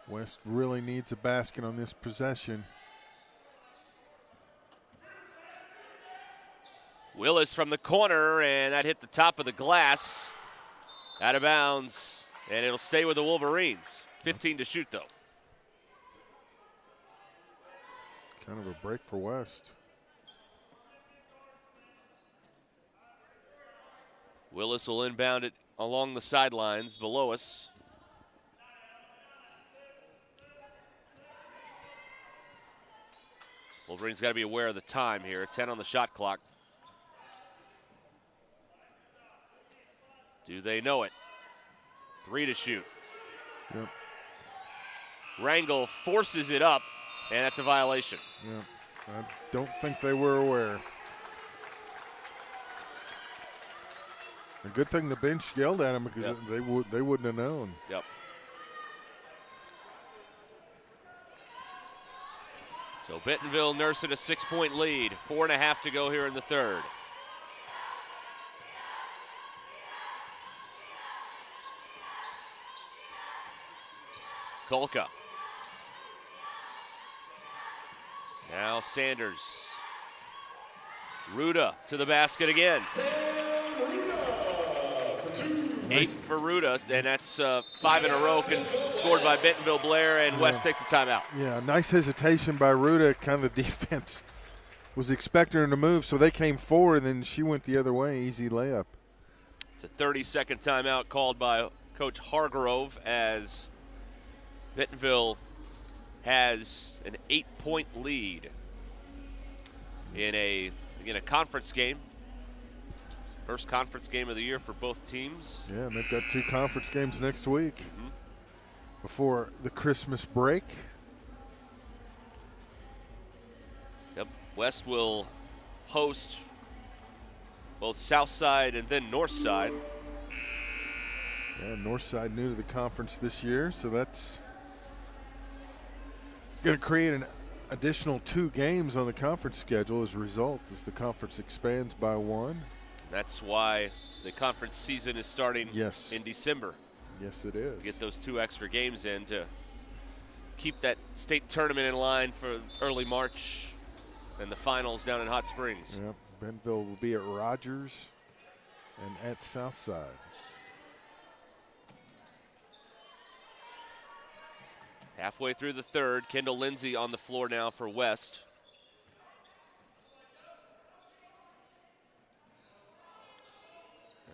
S2: West really needs a basket on this possession.
S1: Willis from the corner, and that hit the top of the glass. Out of bounds, and it'll stay with the Wolverines. 15 to shoot, though.
S2: Kind of a break for West.
S1: Willis will inbound it along the sidelines below us. Wolverines got to be aware of the time here. 10 on the shot clock. Do they know it? 3 to shoot.
S2: Yep.
S1: Rangel forces it up, and that's a violation.
S2: Yep. I don't think they were aware. A good thing the bench yelled at him because
S1: Yep.
S2: they wouldn't have known.
S1: Yep. So Bentonville nursing a 6-point lead. 4.5 to go here in the third. Kolka. Now Sanders. Ruda to the basket again. 8 for Ruda, and that's 5 in a row scored by Bentonville Blair, and West takes a timeout.
S2: Yeah, nice hesitation by Ruda. Kind of the defense was expecting her to move, so they came forward, and then she went the other way. Easy layup.
S1: It's a 30-second timeout called by Coach Hargrove as Bentonville has an 8-point lead in a conference game. First conference game of the year for both teams.
S2: Yeah, and they've got 2 conference games next week before the Christmas break.
S1: Yep, West will host both Southside and then Northside.
S2: Yeah, Northside new to the conference this year, so that's going to create an additional 2 games on the conference schedule as a result, as the conference expands by 1.
S1: That's why the conference season is starting
S2: Yes.
S1: in December.
S2: Yes, it is.
S1: Get those 2 extra games in to keep that state tournament in line for early March and the finals down in Hot Springs.
S2: Yep. Bentonville will be at Rogers and at Southside.
S1: Halfway through the third, Kendall Lindsay on the floor now for West.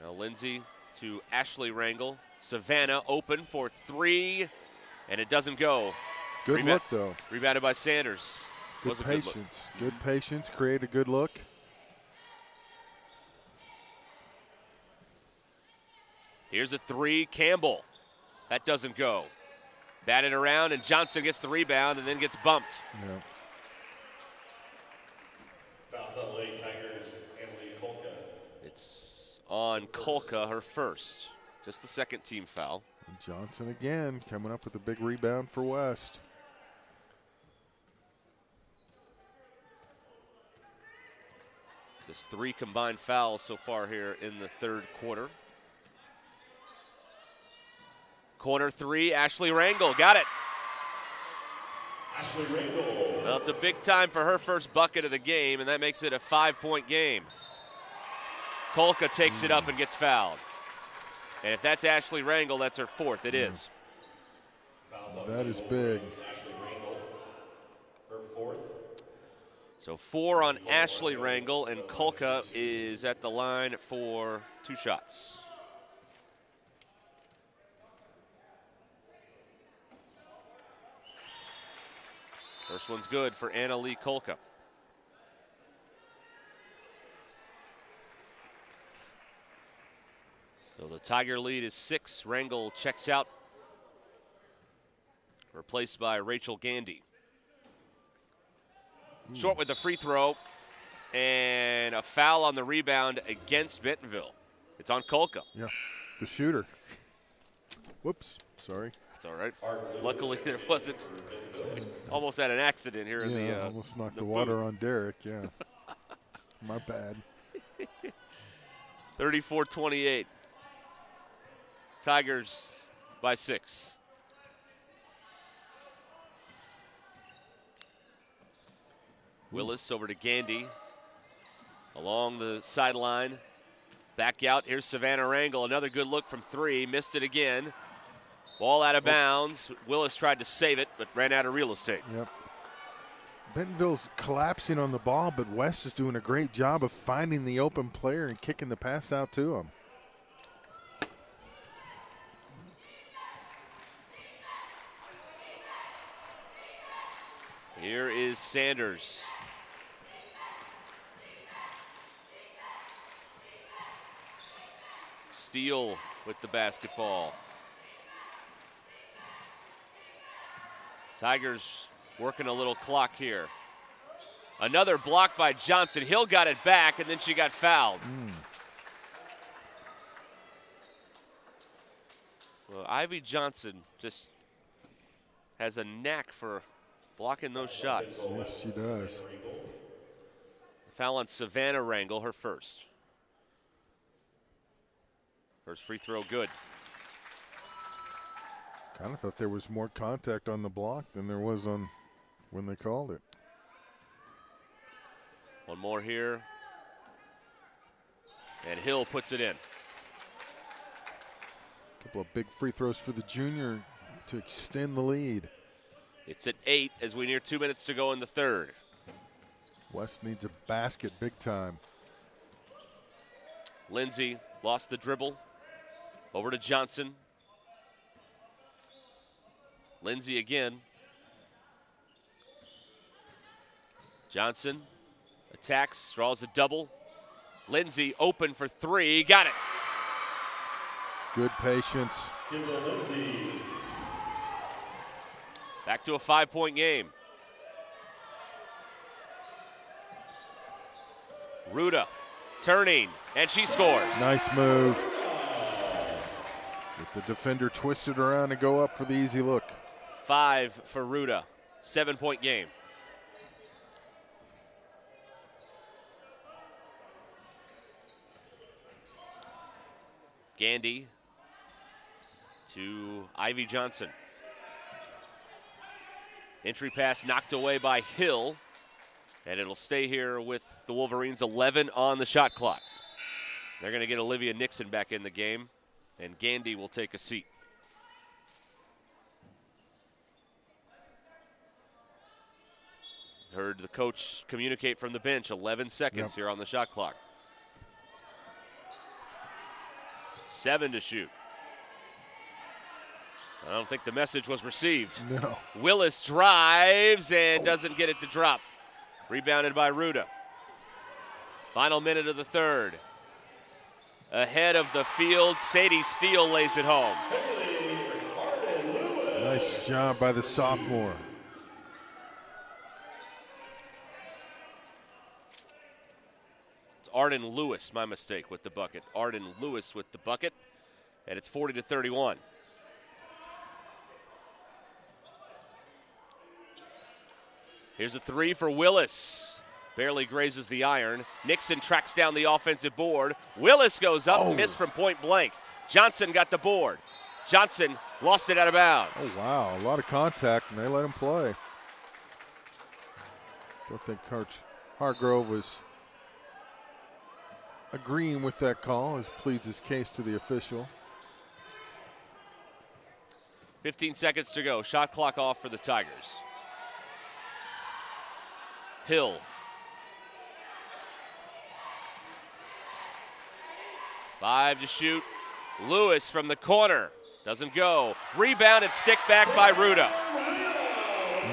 S1: Now Lindsay to Ashley Rangel. Savannah open for 3, and it doesn't go.
S2: Good look, though.
S1: Rebounded by Sanders.
S2: Good
S1: Was a
S2: patience. Good patience. Create a good look.
S1: Here's a 3, Campbell. That doesn't go. Batted around, and Johnson gets the rebound and then gets bumped.
S2: Yeah.
S3: Fouls on the Lady Tigers, Annalie Kolka.
S1: It's on Kolka, her first. Just the second team foul.
S2: And Johnson again coming up with a big rebound for West.
S1: Just 3 combined fouls so far here in the third quarter. Corner 3, Ashley Rangel, got it.
S3: Ashley Rangel.
S1: Well, it's a big time for her first bucket of the game, and that makes it a 5-point game. Kolka takes it up and gets fouled. And if that's Ashley Rangel, that's her 4th. It is.
S2: That is big.
S3: Ashley Rangel, her 4th.
S1: So 4 on Ashley Rangel, and Kolka is at the line for 2 shots. First one's good for Annalie Kolka. So the Tiger lead is 6. Rangel checks out, replaced by Rachel Gandy. Short with the free throw, and a foul on the rebound against Bentonville. It's on Kolka.
S2: Yeah, the shooter. Whoops, sorry.
S1: That's all right. Luckily, there wasn't. Almost had an accident here in the.
S2: Almost knocked the water on Derek. Yeah, my bad.
S1: 34-28. Tigers by 6. Willis over to Gandy. Along the sideline. Back out. Here's Savannah Rangel. Another good look from 3. Missed it again. Ball out of bounds. Willis tried to save it, but ran out of real estate.
S2: Yep. Bentonville's collapsing on the ball, but West is doing a great job of finding the open player and kicking the pass out to him.
S1: Here is Sanders. Steele with the basketball. Tigers working a little clock here. Another block by Johnson. Hill got it back, and then she got fouled. Well, Ivy Johnson just has a knack for blocking those shots.
S2: Yes, she does.
S1: Foul on Savannah Rangel, her first. First free throw good.
S2: Kind of thought there was more contact on the block than there was on when they called it.
S1: One more here. And Hill puts it in.
S2: A couple of big free throws for the junior to extend the lead.
S1: It's at 8 as we near 2 minutes to go in the third.
S2: West needs a basket big time.
S1: Lindsay lost the dribble. Over to Johnson. Lindsay again. Johnson attacks, draws a double. Lindsay open for 3, got it.
S2: Good patience.
S1: Back to a 5-point game. Ruda turning, and she scores.
S2: Nice move. Get the defender twisted around and go up for the easy look.
S1: 5 for Ruda, 7-point game. Gandy to Ivy Johnson. Entry pass knocked away by Hill, and it'll stay here with the Wolverines. 11 on the shot clock. They're going to get Olivia Nixon back in the game, and Gandy will take a seat. Heard the coach communicate from the bench. 11 seconds here on the shot clock. 7 to shoot. I don't think the message was received.
S2: No.
S1: Willis drives and doesn't get it to drop. Rebounded by Ruda. Final minute of the third. Ahead of the field, Sadie Steele lays it home.
S2: Nice job by the sophomore.
S1: It's Arden Lewis, my mistake, with the bucket. Arden Lewis with the bucket, and it's 40-31. Here's a 3 for Willis. Barely grazes the iron. Nixon tracks down the offensive board. Willis goes up, missed from point blank. Johnson got the board. Johnson lost it out of bounds.
S2: Oh, wow. A lot of contact, and they let him play. Don't think Coach Hargrove was agreeing with that call. He's pleads his case to the official.
S1: 15 seconds to go. Shot clock off for the Tigers. Hill. Five to shoot. Lewis from the corner. Doesn't go. Rebound and stick back by Ruda.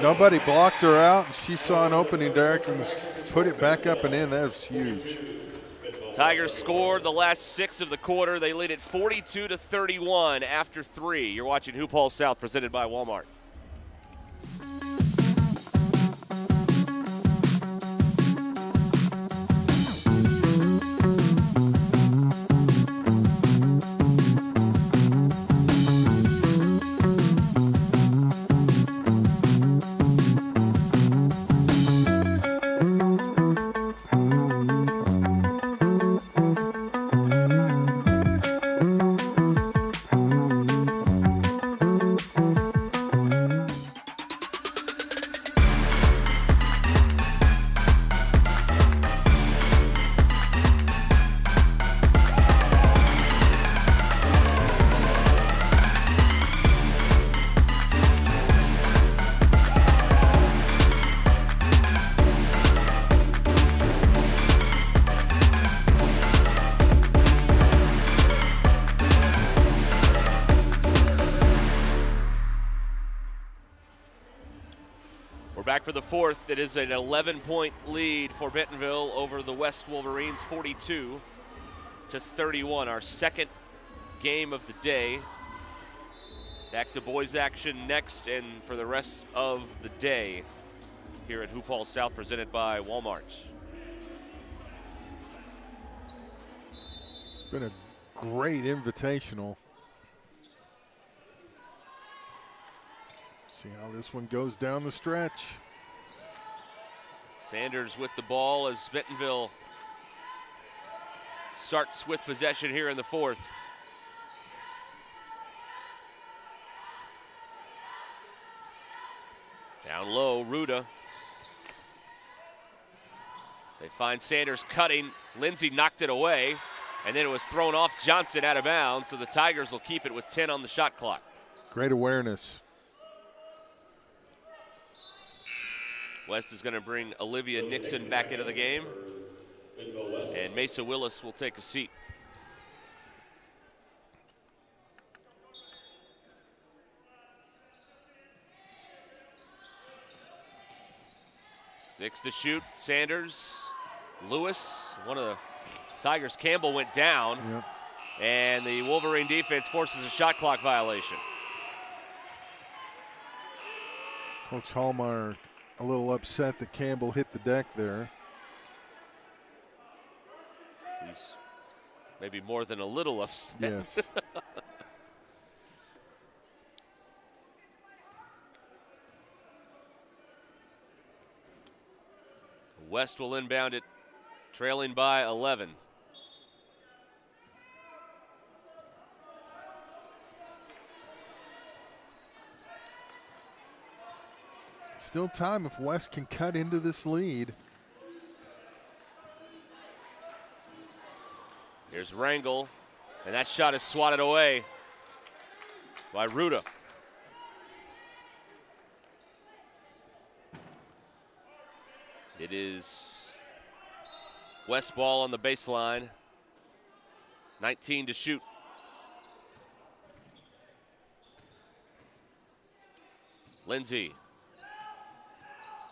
S2: Nobody blocked her out, and she saw an opening, Derek, and put it back up and in. That was huge.
S1: Tigers scored the last 6 of the quarter. They lead it 42-31 after 3. You're watching Hoophall South, presented by Walmart. Back for the fourth. It is an 11-point lead for Bentonville over the West Wolverines, 42-31. Our second game of the day. Back to boys action next and for the rest of the day here at Hoophall South, presented by Walmart.
S2: It's been a great invitational. See how this one goes down the stretch.
S1: Sanders with the ball as Bentonville starts with possession here in the fourth. Down low, Ruda. They find Sanders cutting. Lindsay knocked it away, and then it was thrown off Johnson out of bounds, so the Tigers will keep it with 10 on the shot clock.
S2: Great awareness.
S1: West is going to bring Olivia Nixon back into the game, and Mesa Willis will take a seat. Six to shoot, Sanders, Lewis, one of the Tigers, Campbell went down, and the Wolverine defense forces a shot clock violation.
S2: Coach Hallmeyer a little upset that Campbell hit the deck there.
S1: He's maybe more than a little upset.
S2: Yes.
S1: West will inbound it, trailing by 11.
S2: Still time if West can cut into this lead.
S1: Here's Rangel, and that shot is swatted away by Ruda. It is West ball on the baseline. 19 to shoot. Lindsay.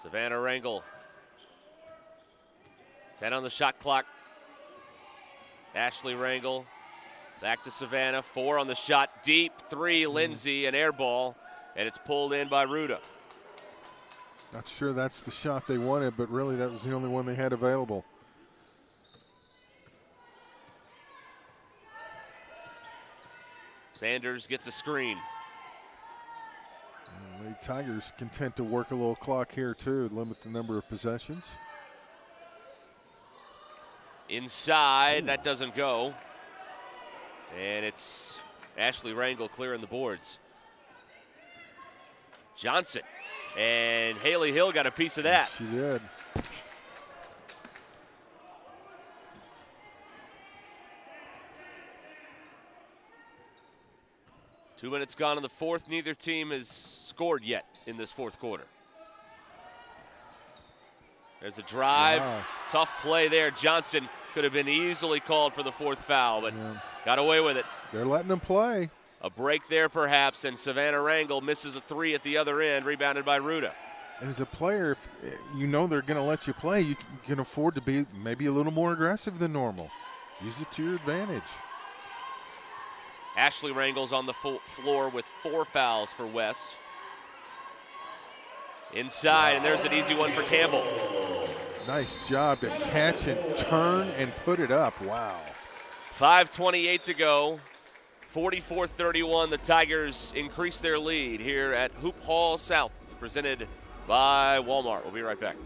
S1: Savannah Rangel. 10 on the shot clock. Ashley Rangel. Back to Savannah. 4 on the shot. Deep 3, Lindsay, an air ball, and it's pulled in by Ruda.
S2: Not sure that's the shot they wanted, but really that was the only one they had available.
S1: Sanders gets a screen.
S2: And the Tigers content to work a little clock here too, limit the number of possessions.
S1: Inside, that doesn't go. And it's Ashley Rangel clearing the boards. Johnson. And Haley Hill got a piece of that.
S2: Yes, she did.
S1: Two minutes gone in the fourth. Neither team has scored yet in this fourth quarter. There's a drive.
S2: Wow.
S1: Tough play there. Johnson could have been easily called for the fourth foul, but got away with it.
S2: They're letting them play.
S1: A break there perhaps, and Savannah Rangel misses a 3 at the other end, rebounded by Ruda.
S2: As a player, if you know they're going to let you play, you can afford to be maybe a little more aggressive than normal. Use it to your advantage.
S1: Ashley Rangel's on the floor with 4 fouls for West. Inside, and there's an easy one for Campbell.
S2: Nice job to catch and turn and put it up. Wow.
S1: 5:28 to go. 44-31, the Tigers increase their lead here at Hoophall South, presented by Walmart. We'll be right back.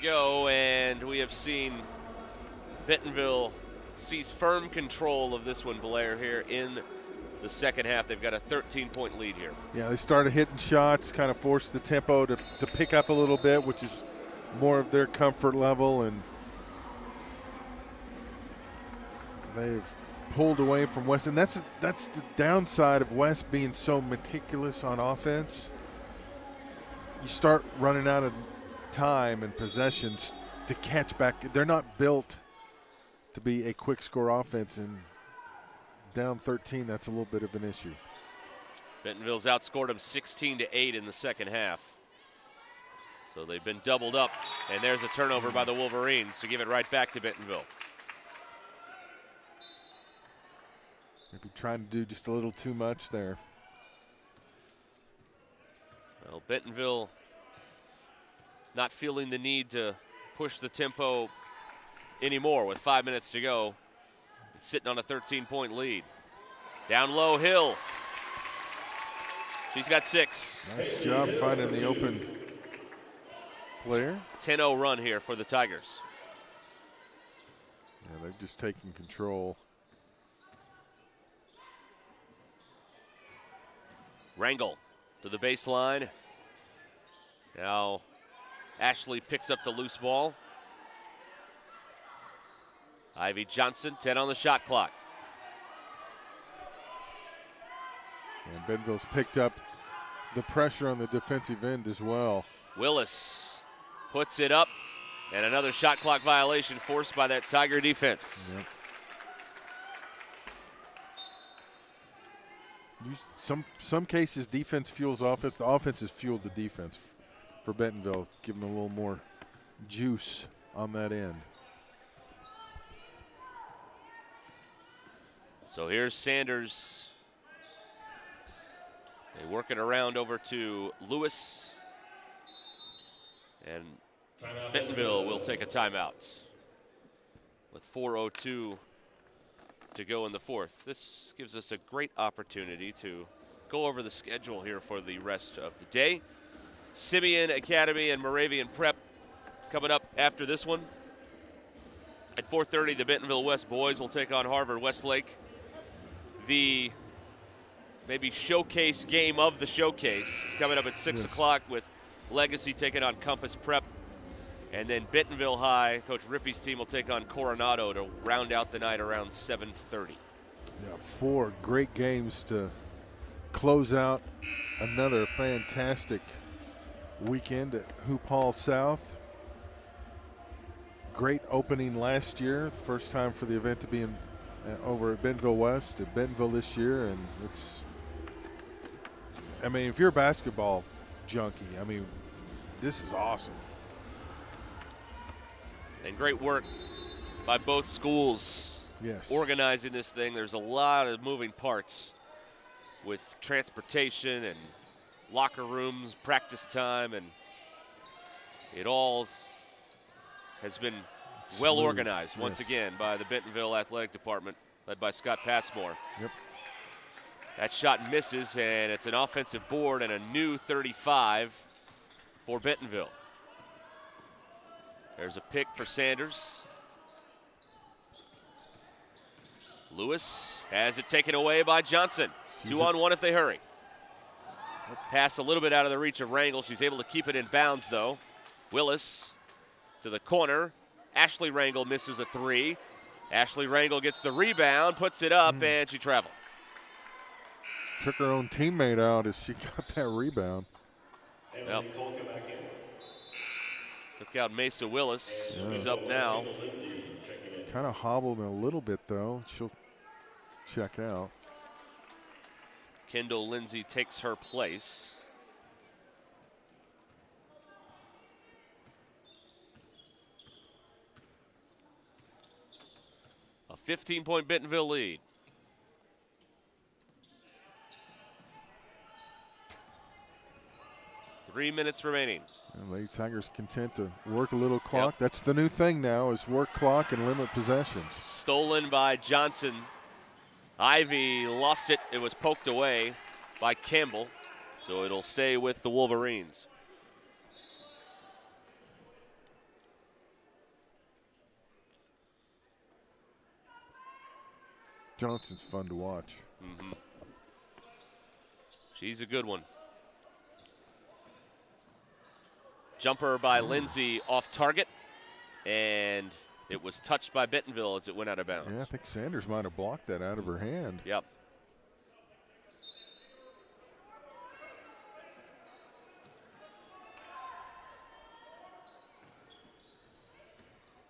S1: go, and we have seen Bentonville seize firm control of this one, Blair, here in the second half. They've got a 13-point lead here.
S2: Yeah, they started hitting shots, kind of forced the tempo to pick up a little bit, which is more of their comfort level, and they've pulled away from West. And that's the downside of West being so meticulous on offense. You start running out of time and possessions to catch back. They're not built to be a quick score offense, and down 13, that's a little bit of an issue.
S1: Bentonville's outscored them 16-8 in the second half. So they've been doubled up, and there's a turnover by the Wolverines to give it right back to Bentonville.
S2: Maybe trying to do just a little too much there.
S1: Well, Bentonville not feeling the need to push the tempo anymore with 5 minutes to go. It's sitting on a 13-point lead. Down low, Hill. She's got 6.
S2: Nice job finding the open player.
S1: 10-0 run here for the Tigers.
S2: Yeah, they've just taken control.
S1: Rangel to the baseline. Now Ashley picks up the loose ball. Ivy Johnson, 10 on the shot clock.
S2: And Bentonville's picked up the pressure on the defensive end as well.
S1: Willis puts it up, and another shot clock violation forced by that Tiger defense.
S2: Yep. Some cases defense fuels offense. The offense has fueled the defense for Bentonville, giving them a little more juice on that end.
S1: So here's Sanders. They work it around over to Lewis. And Bentonville will take a timeout with 4:02 to go in the fourth. This gives us a great opportunity to go over the schedule here for the rest of the day. Simeon Academy and Moravian Prep coming up after this one. At 4:30, the Bentonville West boys will take on Harvard Westlake. The maybe showcase game of the showcase coming up at 6 o'clock with Legacy taking on Compass Prep. And then Bentonville High, Coach Rippey's team will take on Coronado to round out the night around 7:30.
S2: Yeah, 4 great games to close out another fantastic weekend at Hoophall South. Great opening last year, the first time for the event to be in over at Bentonville West, at Bentonville this year, and it's, I mean, if you're a basketball junkie, I mean, this is awesome.
S1: And great work by both schools.
S2: Yes.
S1: Organizing this thing. There's a lot of moving parts with transportation and locker rooms, practice time, and it all has been well organized once again by the Bentonville Athletic Department, led by Scott Passmore.
S2: Yep.
S1: That shot misses, and it's an offensive board and a new 35 for Bentonville. There's a pick for Sanders. Lewis has it taken away by Johnson. 2-on-1 if they hurry. Pass a little bit out of the reach of Rangel. She's able to keep it in bounds, though. Willis to the corner. Ashley Rangel misses a 3. Ashley Rangel gets the rebound, puts it up, and she traveled.
S2: Took her own teammate out as she got that rebound.
S1: Yep. Took out Mesa Willis. Yeah. She's up now.
S2: Kind of hobbled a little bit, though. She'll check out.
S1: Kendall Lindsay takes her place. A 15-point Bentonville lead. 3 minutes remaining.
S2: And Lady Tigers content to work a little clock. Yep. That's the new thing now, is work clock and limit possessions.
S1: Stolen by Johnson. Ivy lost it. It was poked away by Campbell, so it'll stay with the Wolverines.
S2: Johnson's fun to watch.
S1: Mm-hmm. She's a good one. Jumper by Lindsay off target, and it was touched by Bentonville as it went out of bounds.
S2: Yeah, I think Sanders might have blocked that out of her hand.
S1: Yep.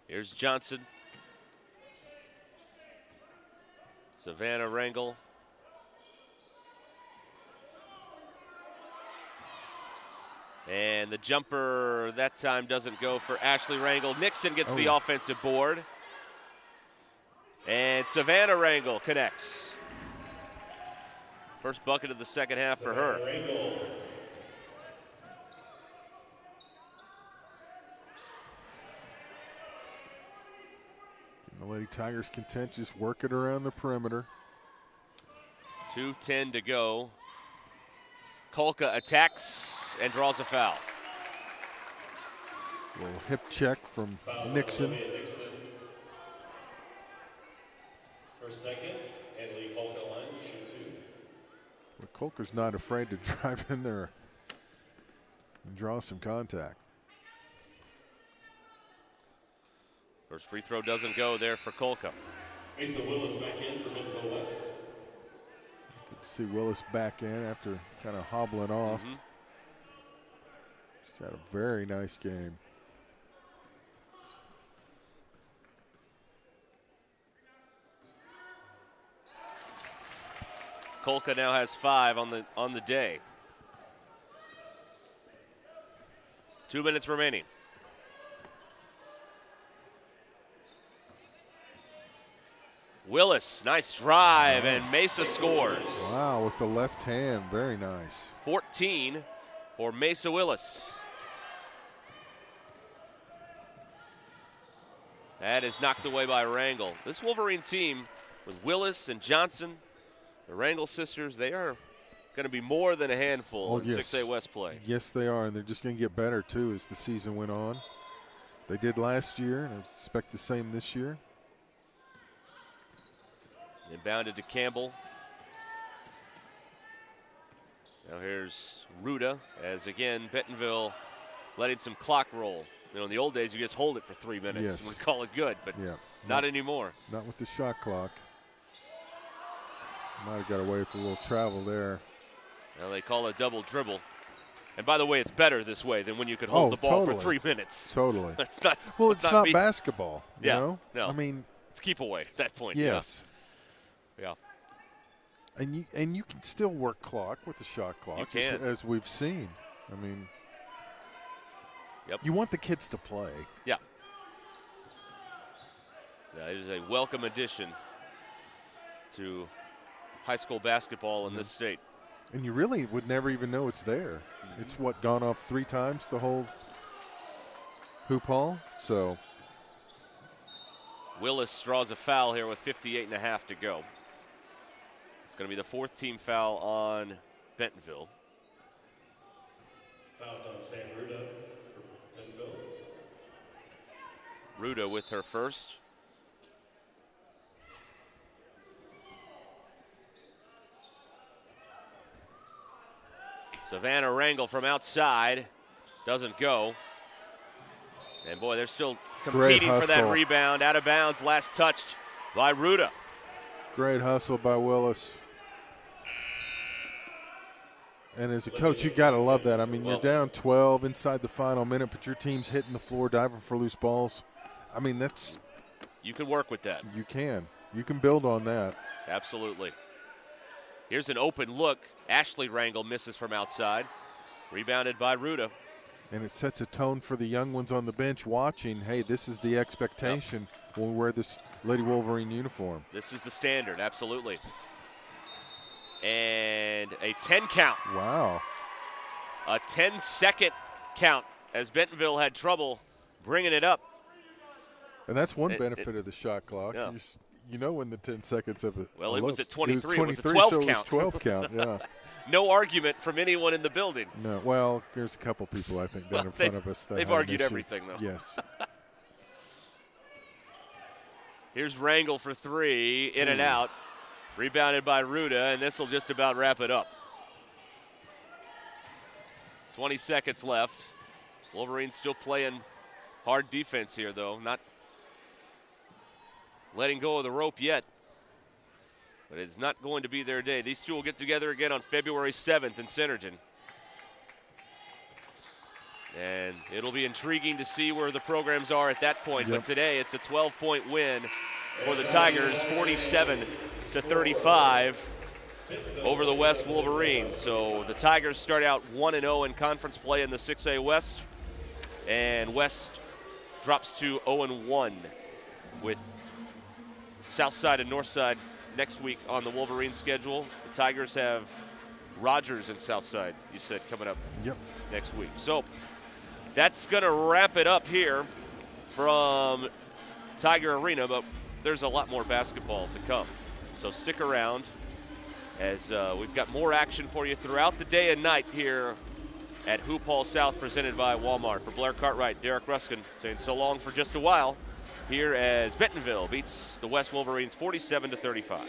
S1: Here's Johnson. Savannah Rangel. And the jumper that time doesn't go for Ashley Rangel. Nixon gets the offensive board. And Savannah Rangel connects. First bucket of the second half for her.
S2: The Lady Tigers content, just work it around the perimeter.
S1: 2:10 to go. Kolka attacks and draws a foul.
S2: A little hip check from Nixon.
S3: Her second, and Lee Kolka line, shoot 2.
S2: But Kolka's not afraid to drive in there and draw some contact.
S1: First free throw doesn't go there for Kolka.
S3: Asa Willis back in for Bentonville West.
S2: Good to see Willis back in after kind of hobbling off. She's had a very nice game.
S1: Kolka now has 5 on the day. 2 minutes remaining. Willis, nice drive, and Mesa scores.
S2: Wow, with the left hand, very nice.
S1: 14 for Mesa Willis. That is knocked away by Rangel. This Wolverine team with Willis and Johnson, the Rangel sisters, they are going to be more than a handful in 6A West play.
S2: Yes, they are, and they're just going to get better, too, as the season went on. They did last year, and I expect the same this year.
S1: Inbounded to Campbell. Now here's Ruda, as again, Bentonville letting some clock roll. You know, in the old days, you just hold it for 3 minutes and we call it good, but not anymore.
S2: Not with the shot clock. Might have got away with a little travel there.
S1: Now they call it double dribble. And by the way, it's better this way than when you could hold the ball for 3 minutes.
S2: Totally.
S1: That's not.
S2: Well, it's not basketball. You know?
S1: No.
S2: I mean,
S1: it's keep away at that point.
S2: Yes.
S1: Yeah.
S2: And you can still work clock with the shot clock.
S1: You can.
S2: As we've seen. I mean,
S1: yep.
S2: You want the kids to play.
S1: Yeah. That is a welcome addition to high school basketball in this state.
S2: And you really would never even know it's there. It's gone off 3 times the whole Hoophall. So
S1: Willis draws a foul here with 58.5 to go. It's going to be the 4th team foul on Bentonville.
S3: Fouls on Sam Ruda for Bentonville.
S1: Ruda with her first. Savannah Rangel from outside doesn't go. And boy, they're still competing for that rebound. Out of bounds, last touched by Ruda.
S2: Great hustle by Willis. And as a coach, you got to love that. I mean, you're down 12 inside the final minute, but your team's hitting the floor, diving for loose balls. I mean, that's.
S1: You can work with that.
S2: You can. You can build on that.
S1: Absolutely. Here's an open look. Ashley Rangel misses from outside. Rebounded by Ruda.
S2: And it sets a tone for the young ones on the bench watching. Hey, this is the expectation when we wear this Lady Wolverine uniform.
S1: This is the standard, absolutely. And a 10 count.
S2: Wow.
S1: A 10-second count as Bentonville had trouble bringing it up.
S2: And that's one benefit of the shot clock.
S1: Yeah.
S2: You know when the 10 seconds of it.
S1: Well, it was at 23.
S2: It was
S1: 23, it was a 12
S2: so
S1: count.
S2: It was 12 count, yeah.
S1: No argument from anyone in the building.
S2: No, well, there's a couple people, I think, down in front of us.
S1: They've argued everything, though.
S2: Yes.
S1: Here's Rangel for 3, in and out. Rebounded by Ruda, and this will just about wrap it up. 20 seconds left. Wolverines still playing hard defense here, though. Not letting go of the rope yet. But it's not going to be their day. These two will get together again on February 7th in Centerton. And it'll be intriguing to see where the programs are at that point. But today it's a 12-point win for the Tigers, 47-35 over the West Wolverines. So the Tigers start out 1-0 in conference play in the 6A West, and West drops to 0-1 with South Side and North Side next week on the Wolverines schedule. The Tigers have Rogers and South Side, you said, coming up next week. So that's going to wrap it up here from Tiger Arena, but there's a lot more basketball to come. So stick around as we've got more action for you throughout the day and night here at Hoophall South, presented by Walmart. For Blair Cartwright, Derek Ruskin saying so long for just a while here as Bentonville beats the West Wolverines 47-35.